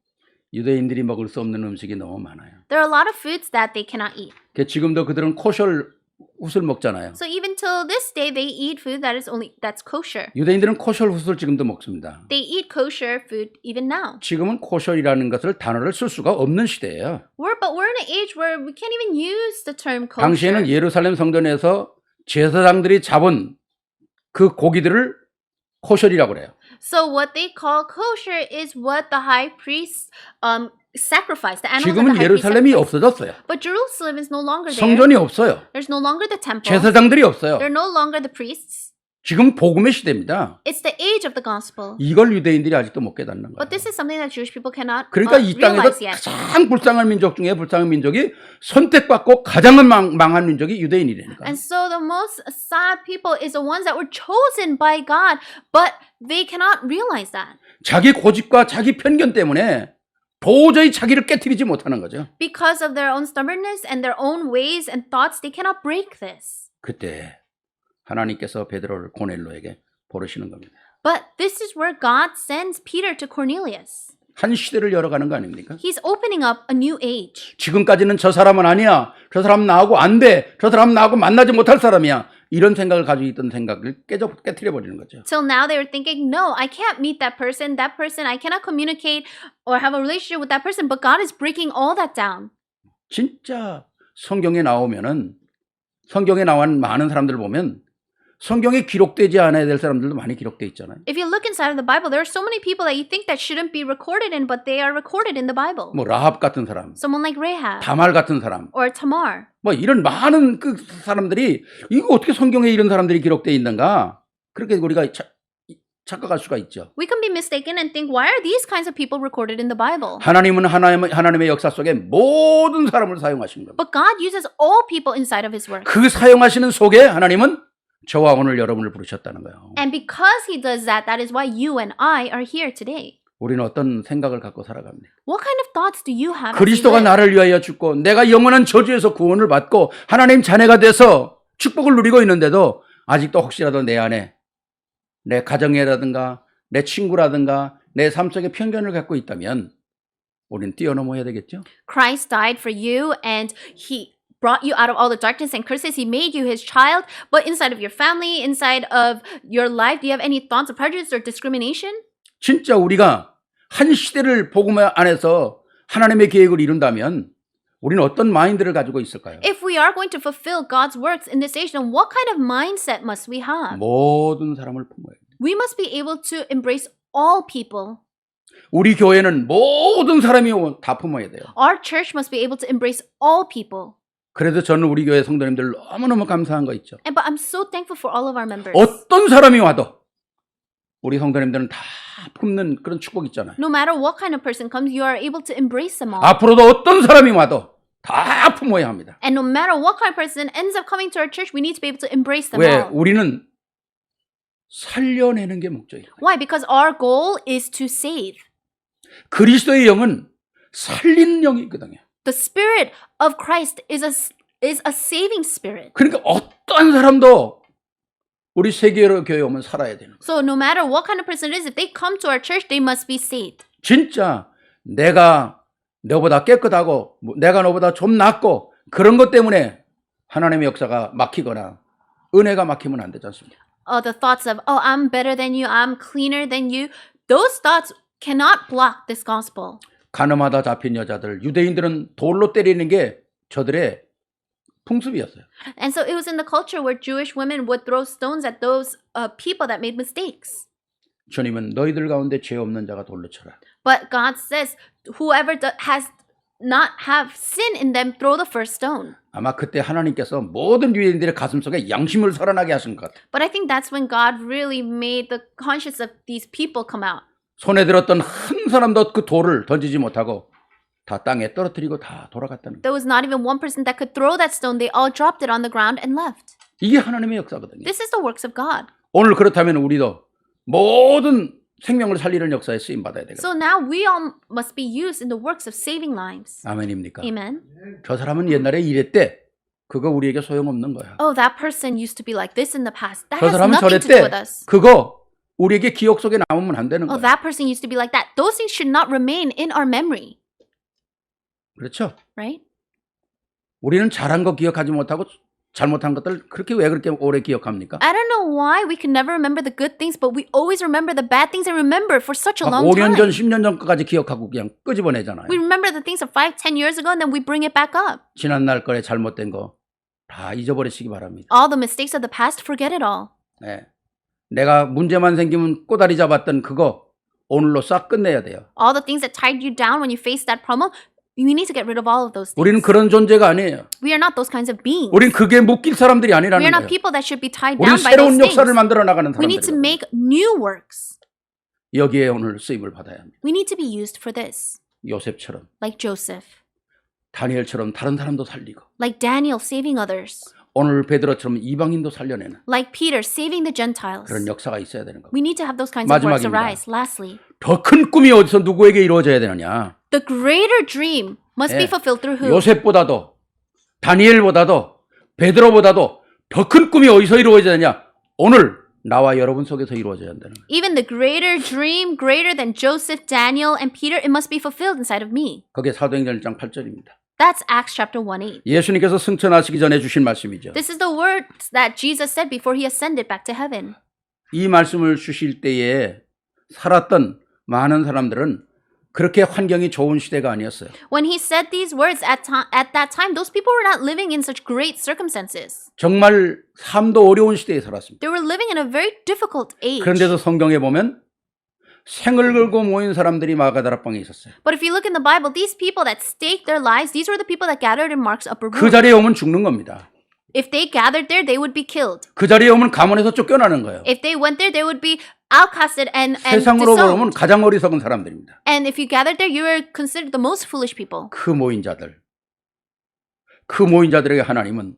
유대인들이 먹을 수 없는 음식이 너무 많아요. There are a lot of foods that they cannot eat. 지금도 그들은 코셜 훗을 먹잖아요. So even till this day, they eat food that's kosher. 유대인들은 코셜 훗을 지금도 먹습니다. They eat kosher food even now. 지금은 코셜이라는 것을 단어를 쓸 수가 없는 시대예요. But we're in an age where we can't even use the term kosher. 당시에는 예루살렘 성전에서 제사장들이 잡은 그 고기들을 코셜이라고 그래요. So what they call kosher is what the high priest sacrificed. The animals that the 지금은 high priest 예루살렘이 sacrificed. 없어졌어요. But Jerusalem is no longer there. 성전이 없어요. There's no longer the temple. 제사장들이 없어요. They're no longer the priests. 지금 복음의 시대입니다. It's the age of the gospel. 이걸 유대인들이 아직도 못 깨닫는 거예요. But this is something that Jewish people cannot 그러니까 이 realize 땅에서 yet. 가장 불쌍한 민족 중에 불쌍한 민족이 선택받고 가장 망한 민족이 유대인이라니까. And so the most sad people is the ones that were chosen by God, but they cannot realize that. 자기 고집과 자기 편견 때문에 도저히 자기를 깨트리지 못하는 거죠. Because of their own stubbornness and their own ways and thoughts, they cannot break this. 그때 하나님께서 베드로를 고넬로에게 보내시는 겁니다. But this is where God sends Peter to Cornelius. 한 시대를 열어가는 거 아닙니까? He's opening up a new age. 지금까지는 저 사람은 아니야. 저 사람 나하고 안 돼. 저 사람 나하고 만나지 못할 사람이야. 이런 생각을 가지고 있던 생각을 깨트려 버리는 거죠. Till now they were thinking, no, I can't meet that person, I cannot communicate or have a relationship with that person. But God is breaking all that down. 진짜 성경에 나오면은 성경에 나온 많은 사람들 보면 성경에 기록되지 않아야 될 사람들도 많이 기록돼 있잖아요. If you look inside of the Bible, there are so many people that you think that shouldn't be recorded in, but they are recorded in the Bible. 뭐 라합 같은 사람, Someone like Rahab 다말 같은 사람, or Tamar. 뭐 이런 많은 그 사람들이 이거 어떻게 성경에 이런 사람들이 기록돼 있는가? 그렇게 우리가 착각할 수가 있죠. We can be mistaken and think, why are these kinds of people recorded in the Bible? 하나님은 하나님의 역사 속에 모든 사람을 사용하신 겁니다. But God uses all people inside of His work. 그 사용하시는 속에 하나님은 저와 오늘 여러분을 부르셨다는 거예요. And because He does that, that is why you and I are here today. 우리는 어떤 생각을 갖고 살아갑니까? What kind of thoughts do you have? as you 그리스도가 live? 나를 위하여 죽고 내가 영원한 저주에서 구원을 받고 하나님 자녀가 돼서 축복을 누리고 있는데도 아직도 혹시라도 내 안에 내 가정이라든가 내 친구라든가 내 삶 속에 편견을 갖고 있다면 우리는 뛰어넘어야 되겠죠? Christ died for you and He brought you out of all the darkness and curses. He made you His child. But inside of your family, inside of your life, do you have any thoughts of prejudice or discrimination? 진짜 우리가 한 시대를 복음 안에서 하나님의 계획을 이룬다면 우리는 어떤 마인드를 가지고 있을까요? If we are going to fulfill God's works in this age, then what kind of mindset must we have? 모든 사람을 품어야 돼요. We must be able to embrace all people. 우리 교회는 모든 사람이 다 품어야 돼요. Our church must be able to embrace all people. 그래도 저는 우리 교회 성도님들 너무너무 감사한 거 있죠. But I'm so thankful for all of our members. 어떤 사람이 와도 우리 성도님들은 다 품는 그런 축복 있잖아요. No matter what kind of person comes, you are able to embrace them all. 앞으로도 어떤 사람이 와도 다 품어야 합니다. And no matter what kind of person ends up coming to our church, we need to be able to embrace them 왜? all. 우리는 살려내는 게 목적이에요. Why? Because our goal is to save. 그리스도의 영은 살리는 영이거든요. The spirit of Christ is a saving spirit. 그러니까 어떤 사람도 우리 세계로 교회 오면 살아야 되는 거예요. So no matter what kind of person it is, if they come to our church, they must be saved. 진짜 내가 너보다 깨끗하고 내가 너보다 좀 낫고 그런 것 때문에 하나님의 역사가 막히거나 은혜가 막히면 안 되지 않습니까? The thoughts of, oh, I'm better than you, I'm cleaner than you, those thoughts cannot block this gospel. 가늠하다 잡힌 여자들, 유대인들은 돌로 때리는 게 저들의 풍습이었어요. And so it was in the culture where Jewish women would throw stones at those people that made mistakes. 주님은 너희들 가운데 죄 없는 자가 돌로 쳐라. But God says, whoever has not have sin in them, throw the first stone. 아마 그때 하나님께서 모든 유대인들의 가슴 속에 양심을 살아나게 하신 것 같아요. But I think that's when God really made the conscience of these people come out. 손에 들었던 한 사람도 그 돌을 던지지 못하고 다 땅에 떨어뜨리고 다 돌아갔다는 거예요. There was not even one person that could throw that stone. They all dropped it on the ground and left. 이게 하나님의 역사거든요. This is the works of God. 오늘 그렇다면 우리도 모든 생명을 살리는 역사에 쓰임 받아야 되겠다. So now we all must be used in the works of saving lives. 아멘입니까? Amen. 저 사람은 옛날에 이랬대. 그거 우리에게 소용없는 거야. Oh, that person used to be like this in the past. That 저 has 사람은 nothing to do with 저랬대. us. 그거 우리에게 기억 속에 남으면 안 되는 Oh, 거야. that person used to be like that. Those things should not remain in our memory, 그렇죠? right? 우리는 잘한 거 기억하지 못하고 잘못한 것들 그렇게 왜 그렇게 오래 기억합니까? I don't know why we can never remember the good things, but we always remember the bad things and remember for such a 막 long 5년 전, time. 10년 전까지 기억하고 그냥 끄집어내잖아요. We remember the things of 5, 10 years ago and then we bring it back up. 지난 날 거에 잘못된 거 다 잊어버리시기 바랍니다. All the mistakes of the past, forget it all. 네. 내가 문제만 생기면 꼬다리 잡았던 그거 오늘로 싹 끝내야 돼요. All the things that tied you down when you faced that problem, we need to get rid of all of those things. 우리는 그런 존재가 아니에요. We are not those kinds of beings. 우린 그게 묶일 사람들이 We 아니라는 are not 거예요. people that should be tied 우린 down by those 새로운 역사를 things. 만들어 나가는 We need to 사람들이에요. make new works. 여기에 오늘 쓰임을 받아야 합니다. We need to be used for this. 요셉처럼, Like Joseph, 다니엘처럼 다른 사람도 살리고, like Daniel saving others, 오늘 베드로처럼 이방인도 살려내는 like Peter saving the Gentiles. 그런 역사가 있어야 되는 겁니다. We need to have those kinds of works 마지막입니다. arise. Lastly, 더 큰 꿈이 어디서 누구에게 이루어져야 되느냐? the greater dream must be 예. fulfilled through who? 요셉보다도 다니엘보다도 베드로보다도 더 큰 꿈이 어디서 이루어져야 되냐? 오늘 나와 여러분 속에서 이루어져야 한다는 거예요. Even the greater dream, greater than Joseph, Daniel, and Peter, it must be fulfilled inside of me. 그게 사도행전 1장 8절입니다. That's Acts chapter 1:8. 예수님께서 승천하시기 전에 주신 말씀이죠. This is the words that Jesus said before he ascended back to heaven. 이 말씀을 주실 때에 살았던 많은 사람들은 그렇게 환경이 좋은 시대가 아니었어요. When he said these words at that time, those people were not living in such great circumstances. 정말 삶도 어려운 시대에 살았습니다. They were living in a very difficult age. 그런데도 성경에 보면 생을 걸고 모인 사람들이 마가다락방에 있었어요. But if you look in the Bible, these people that staked their lives, these were the people that gathered in Mark's upper room. 그 자리에 오면 죽는 겁니다. If they gathered there, they would be killed. 그 자리에 오면 가문에서 쫓겨나는 거예요. If they went there, they would be outcasted and 세상으로 보면 disowned. 가장 어리석은 사람들입니다. And if you gathered there, you were considered the most foolish people. 그 모인 자들에게 하나님은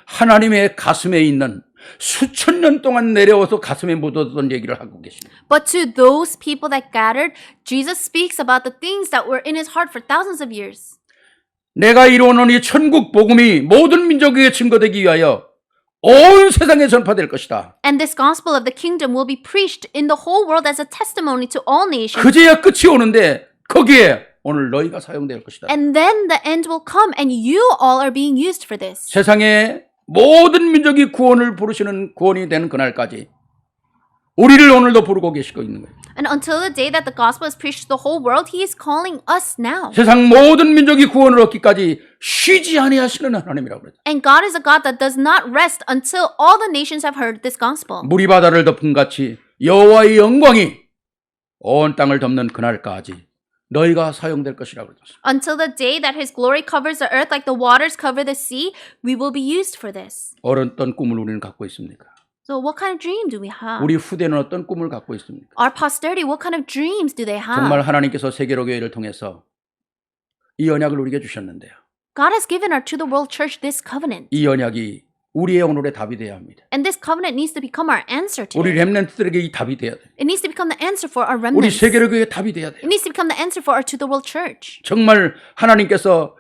하나님의 가슴에 있는 수천 년 동안 내려와서 가슴에 묻어두던 얘기를 하고 계십니다. But to those people that gathered, Jesus speaks about the things that were in his heart for thousands of years. 내가 이루어놓은 이 천국 복음이 모든 민족에게 증거되기 위하여 온 세상에 전파될 것이다. And this gospel of the kingdom will be preached in the whole world as a testimony to all nations. 그제야 끝이 오는데 거기에 오늘 너희가 사용될 것이다. And then the end will come and you all are being used for this. 세상의 모든 민족이 구원을 부르시는 구원이 되는 그날까지 우리를 오늘도 부르고 계시고 있는 거예요. And until the day that the gospel is preached to the whole world, he is calling us now. 세상 모든 민족이 구원을 얻기까지 쉬지 아니하시는 하나님이라고 그러죠. And God is a God that does not rest until all the nations have heard this gospel. 물이 바다를 덮은 같이 여호와의 영광이 온 땅을 덮는 그날까지 너희가 사용될 것이라고 그러죠. Until the day that his glory covers the earth like the waters cover the sea, we will be used for this. 어떤 꿈을 우리는 갖고 있습니까? So what kind of dream do we have? 우리 후대는 어떤 꿈을 갖고 있습니까? Our posterity, what kind of dreams do they have? 정말 하나님께서 세계로 교회를 통해서 이 언약을 우리에게 주셨는데요. God has given to the world church this covenant. 이 언약이 우리의 오늘의 답이 돼야 합니다. And this covenant needs to become our answer 우리 today. 렘넌트들에게 이 답이 돼야 돼. It needs to become the answer for our 우리 remnants. 세계로 교회의 답이 돼야 돼. It needs to become the answer for our to the world church. 정말 하나님께서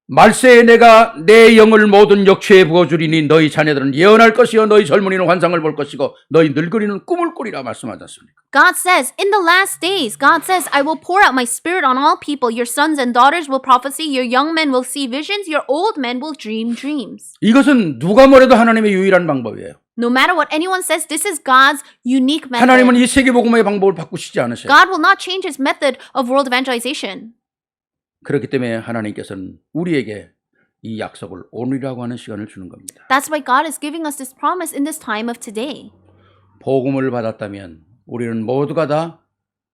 말세에 내가 내 영을 모든 역체에 부어주리니 너희 자녀들은 예언할 것이요 너희 젊은이는 환상을 볼 것이고 너희 늙은이는 꿈을 꾸리라 말씀하지 않습니까? God says, in the last days, God says, I will pour out my spirit on all people. Your sons and daughters will prophesy. Your young men will see visions. Your old men will dream dreams. 이것은 누가 뭐래도 하나님의 유일한 방법이에요. No matter what anyone says, this is God's unique method. 하나님은 이 세계복음의 방법을 바꾸시지 않으세요. God will not change his method of world evangelization. 그렇기 때문에 하나님께서는 우리에게 이 약속을 오늘이라고 하는 시간을 주는 겁니다. That's why God is giving us this promise in this time of today. 복음을 받았다면 우리는 모두가 다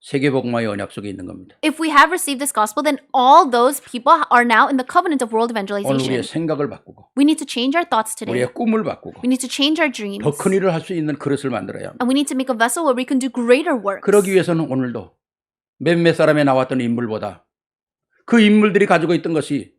세계복음화의 언약 속에 있는 겁니다. If we have received this gospel, then all those people are now in the covenant of world 오늘 evangelization. 우리의 생각을 바꾸고 We need to change our thoughts today. 우리의 꿈을 바꾸고 We need to change our dreams. 더 큰 일을 할 수 있는 그릇을 만들어야 합니다. And we need to make a vessel where we can do greater works. 그러기 위해서는 오늘도 몇몇 사람에 나왔던 인물보다 그 인물들이 가지고 있던 것이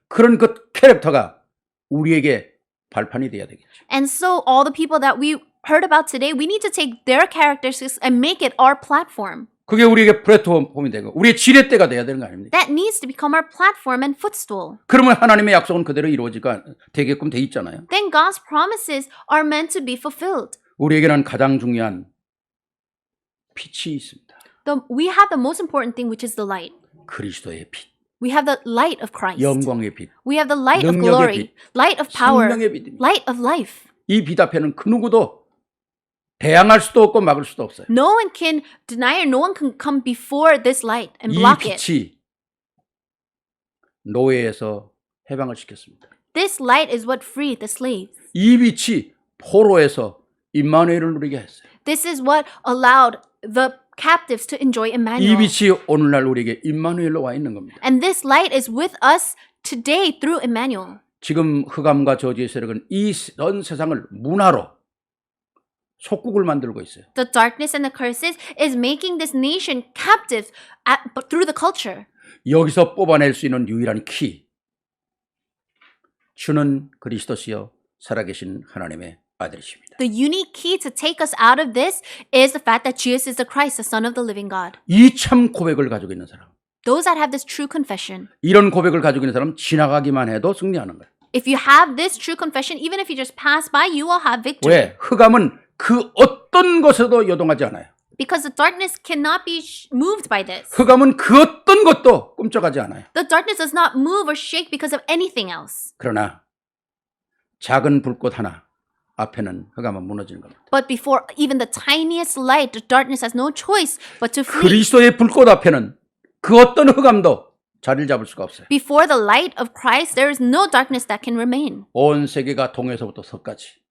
그런 그 캐릭터가 우리에게 발판이 돼야 되겠죠. And so all the people that we heard about today, we need to take their characteristics and make it our platform. 그게 우리에게 플랫폼이 되고 우리의 지렛대가 돼야 되는 거 아닙니까? That needs to become our platform and footstool. 그러면 하나님의 약속은 그대로 되게끔 돼 있잖아요. Then God's promises are meant to be fulfilled. 우리에게는 가장 중요한 빛이 있습니다. We have the most important thing, which is the light. 그리스도의 빛, We have the light of Christ. 영광의 빛, We have the light of 능력의 glory, 빛, light of power, 생명의 빛입니다. light of life. 이 빛 앞에는 그 누구도 대항할 수도 없고 막을 수도 없어요. No one can deny or no one can come before this light and 이 block it. 빛이 노예에서 해방을 시켰습니다. This light is what freed the slaves. 이 빛이 포로에서 임마누엘을 누리게 했어요. This is what allowed the captives to enjoy 이 Emmanuel. 빛이 오늘날 우리에게 임마누엘로 와 있는 겁니다. And this light is with us today through Emmanuel. 지금 흑암과 저주의 세력은 전 세상을 문화로 속국을 만들고 있어요. The darkness and the curses is making this nation captive through the culture. 여기서 뽑아낼 수 있는 유일한 키, 주는 그리스도시요 살아계신 하나님의 아들이십니다. The unique key to take us out of this is the fact that Jesus is the Christ, the Son of the living God. 이 참 고백을 가지고 있는 사람, Those that have this true confession. 이런 고백을 가지고 있는 사람 지나가기만 해도 승리하는 거예요. If you have this true confession, even if you just pass by, you will have victory. 왜? 흑암은 그 어떤 것에도 요동하지 않아요. Because the darkness cannot be moved by this. 흑암은 그 어떤 것도 꿈쩍하지 않아요. The darkness does not move or shake because of anything else. 그러나 작은 불꽃 하나 앞에는 흑암은 무너지는 겁니다. But before even the tiniest light, the darkness has no choice but to flee. 그리스도의 불꽃 앞에는 그 어떤 흑암도 자리를 잡을 수가 없어요. Before the light of Christ, there is no darkness that can remain. 온 세계가 동에서부터 서까지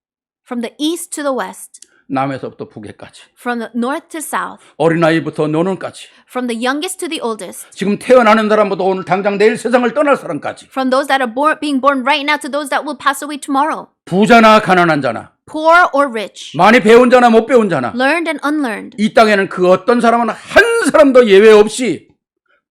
From the east to the west, 남에서부터 북에까지, from the north to south, 어린아이부터 노년까지, from the youngest to the oldest, 지금 태어나는 사람부터 오늘 당장 내일 세상을 떠날 사람까지, from those that are being born right now to those that will pass away tomorrow, 부자나 가난한 자나, poor or rich, 많이 배운 자나 못 배운 자나, learned and unlearned. 이 땅에는 그 어떤 사람은 한 사람도 예외 없이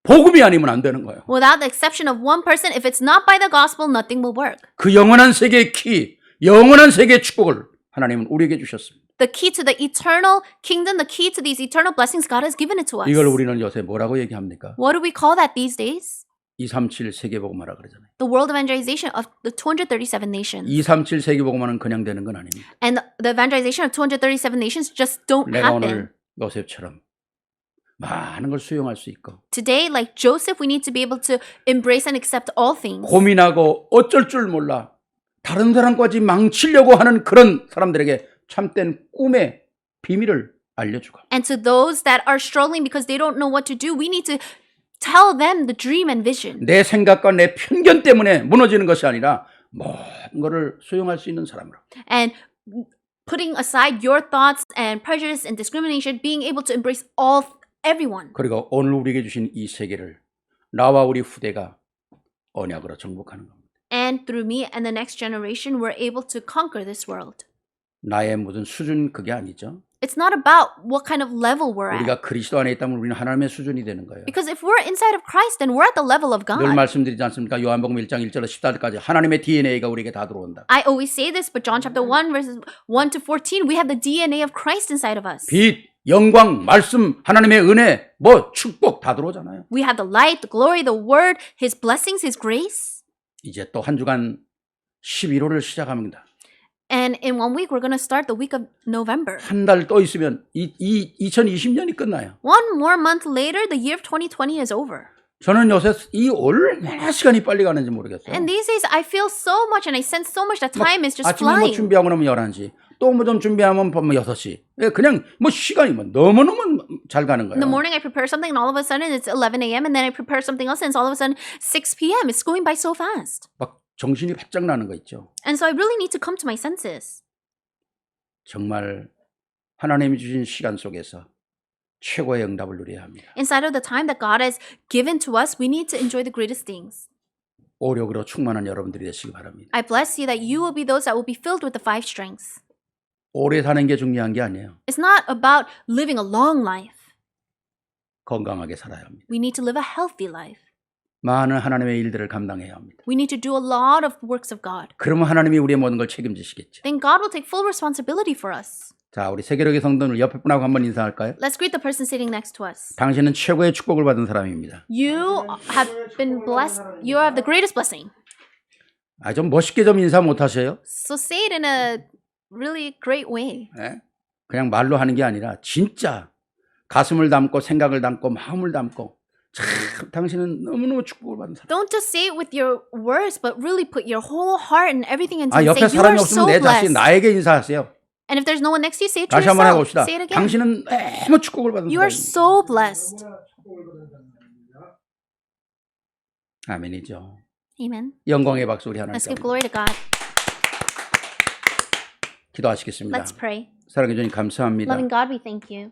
복음이 아니면 안 되는 거예요. Without the exception of one person, if it's not by the gospel, nothing will work. 그 영원한 세계의 키, 영원한 세계의 축복을 하나님은 우리에게 주셨습니다. The key to the eternal kingdom, the key to these eternal blessings, God has given it to us. 이걸 우리는 요새 뭐라고 얘기합니까? What do we call that these days? 237 세계복음화라 그러잖아요. The world evangelization of the 237 nations. 237 세계복음화는 그냥 되는 건 아닙니다. And the evangelization of 237 nations just don't 내가 happen. 오늘 요셉처럼 많은 걸 수용할 수 있고 Today, like Joseph, we need to be able to embrace and accept all things. 고민하고 어쩔 줄 몰라 다른 사람까지 망치려고 하는 그런 사람들에게 참된 꿈의 비밀을 알려주고 And to those that are struggling because they don't know what to do, we need to tell them the dream and vision. 내 생각과 내 편견 때문에 무너지는 것이 아니라 모든 것을 수용할 수 있는 사람으로 And putting aside your thoughts and prejudice and discrimination, being able to embrace everyone. 그리고 오늘 우리에게 주신 이 세계를 나와 우리 후대가 언약으로 정복하는 겁니다. And through me and the next generation, we're able to conquer this world. 나의 무슨 수준 그게 아니죠. It's not about what kind of level we're at. 우리가 그리스도 안에 있다면 우리는 하나님의 수준이 되는 거예요. Because if we're inside of Christ, then we're at the level of 늘 God. 말씀드리지 않습니까? 요한복음 1장 1절에서 14절까지 하나님의 DNA가 우리에게 다 들어온다. I always say this, but John chapter 1 verses 1 to 14, we have the DNA of Christ inside of us. 빛, 영광, 말씀, 하나님의 은혜, 축복 다 들어오잖아요. We have the light, the glory, the word, His blessings, His grace. 이제 또 한 주간 11월을 시작합니다. And in 1 week, we're going to start the week of November. 한 달 또 있으면 2020년이 끝나요. One more month later, the year of 2020 is over. 저는 요새 이 얼마나 시간이 빨리 가는지 모르겠어요. And these days, I feel so much and I sense so much that time is just 아침에 뭐 flying. 준비하고 나면 11시, 또 뭐 좀 준비하면 6시. 그냥 시간이 너무너무 잘 가는 거예요. In the morning, I prepare something, and all of a sudden, it's 11 a.m., and then I prepare something else, and it's all of a sudden 6 p.m. It's going by so fast. 막 정신이 바짝 나는 거 있죠. And so I really need to come to my senses. 정말 하나님이 주신 시간 속에서 최고의 응답을 누려야 합니다. Inside of the time that God has given to us, we need to enjoy the greatest things. 오력으로 충만한 여러분들이 되시기 바랍니다. I bless you that you will be those that will be filled with the 5 strengths. 오래 사는 게 중요한 게 아니에요. It's not about living a long life. 건강하게 살아야 합니다. We need to live a healthy life. 많은 하나님의 일들을 감당해야 합니다. We need to do a lot of works of God. 그러면 하나님이 우리의 모든 걸 책임지시겠죠. Then God will take full responsibility for us. 자, 우리 세계력의 성도들 옆에 분하고 한번 인사할까요? Let's greet the person sitting next to us. 당신은 최고의 축복을 받은 사람입니다. You have been blessed. You have the greatest blessing. 좀 멋있게 좀 인사 못 하세요? So say it in a really great way. 네? 그냥 말로 하는 게 아니라 진짜 가슴을 담고 생각을 담고 마음을 담고 참 당신은 너무너무 축복을 받은 사람. Don't just say it with your words, but really put your whole heart and everything into it. 옆에 Say, you 사람이 are 없으면 so 내 자신 blessed. 나에게 인사하세요. And if there's no one next to you, say it to 다시 한번 yourself. 해봅시다. Say it again. 당신은 너무 축복을 받은 You are 사람입니다. so blessed. 아멘이죠. Amen. 영광의 박수 우리 Let's 하나님께 give glory to God. 기도하시겠습니다. Let's pray. 사랑해 주님 감사합니다. Loving God, we thank you.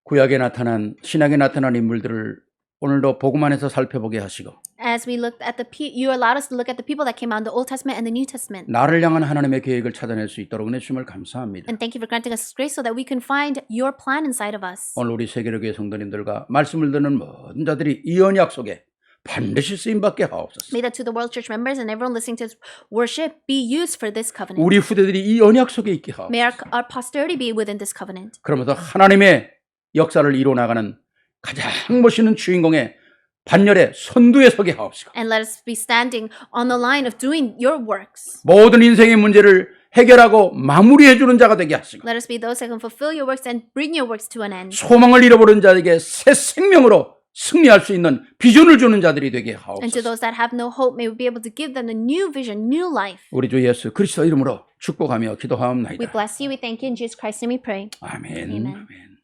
구약에 나타난 신약에 나타난 인물들을 오늘도 복음 안에서 살펴보게 하시고 As we looked at you allowed us to look at the people that came out in the Old Testament and the New Testament. 나를 향한 하나님의 계획을 찾아낼 수 있도록 은혜 주심을 감사합니다. And thank you for granting us grace so that we can find your plan inside of us. 오늘 우리 세계교회 성도님들과 말씀을 듣는 모든 자들이 이 언약 속에 반드시 쓰임받게 하옵소서. May that to the World Church members and everyone listening to this worship be used for this covenant. 우리 후대들이 이 언약 속에 있게 하옵소서. May our posterity be within this covenant. 그러면서 하나님의 역사를 이뤄나가는 가장 멋있는 주인공의 반열에 선두에 서게 하옵소서. And let us be standing on the line of doing your works. 모든 인생의 문제를 해결하고 마무리해 주는 자가 되게 하시고 Let us be those that can fulfill your works and bring your works to an end. 소망을 잃어버린 자에게 새 생명으로 승리할 수 있는 비전을 주는 자들이 되게 And to 하옵소서. those that have no hope, may we be able to give them a new vision, new life. 우리 주 예수 그리스도 이름으로 축복하며 We 기도하옵나이다. bless you. We thank you. In Jesus Christ's name we pray. 아멘. Amen. 아멘.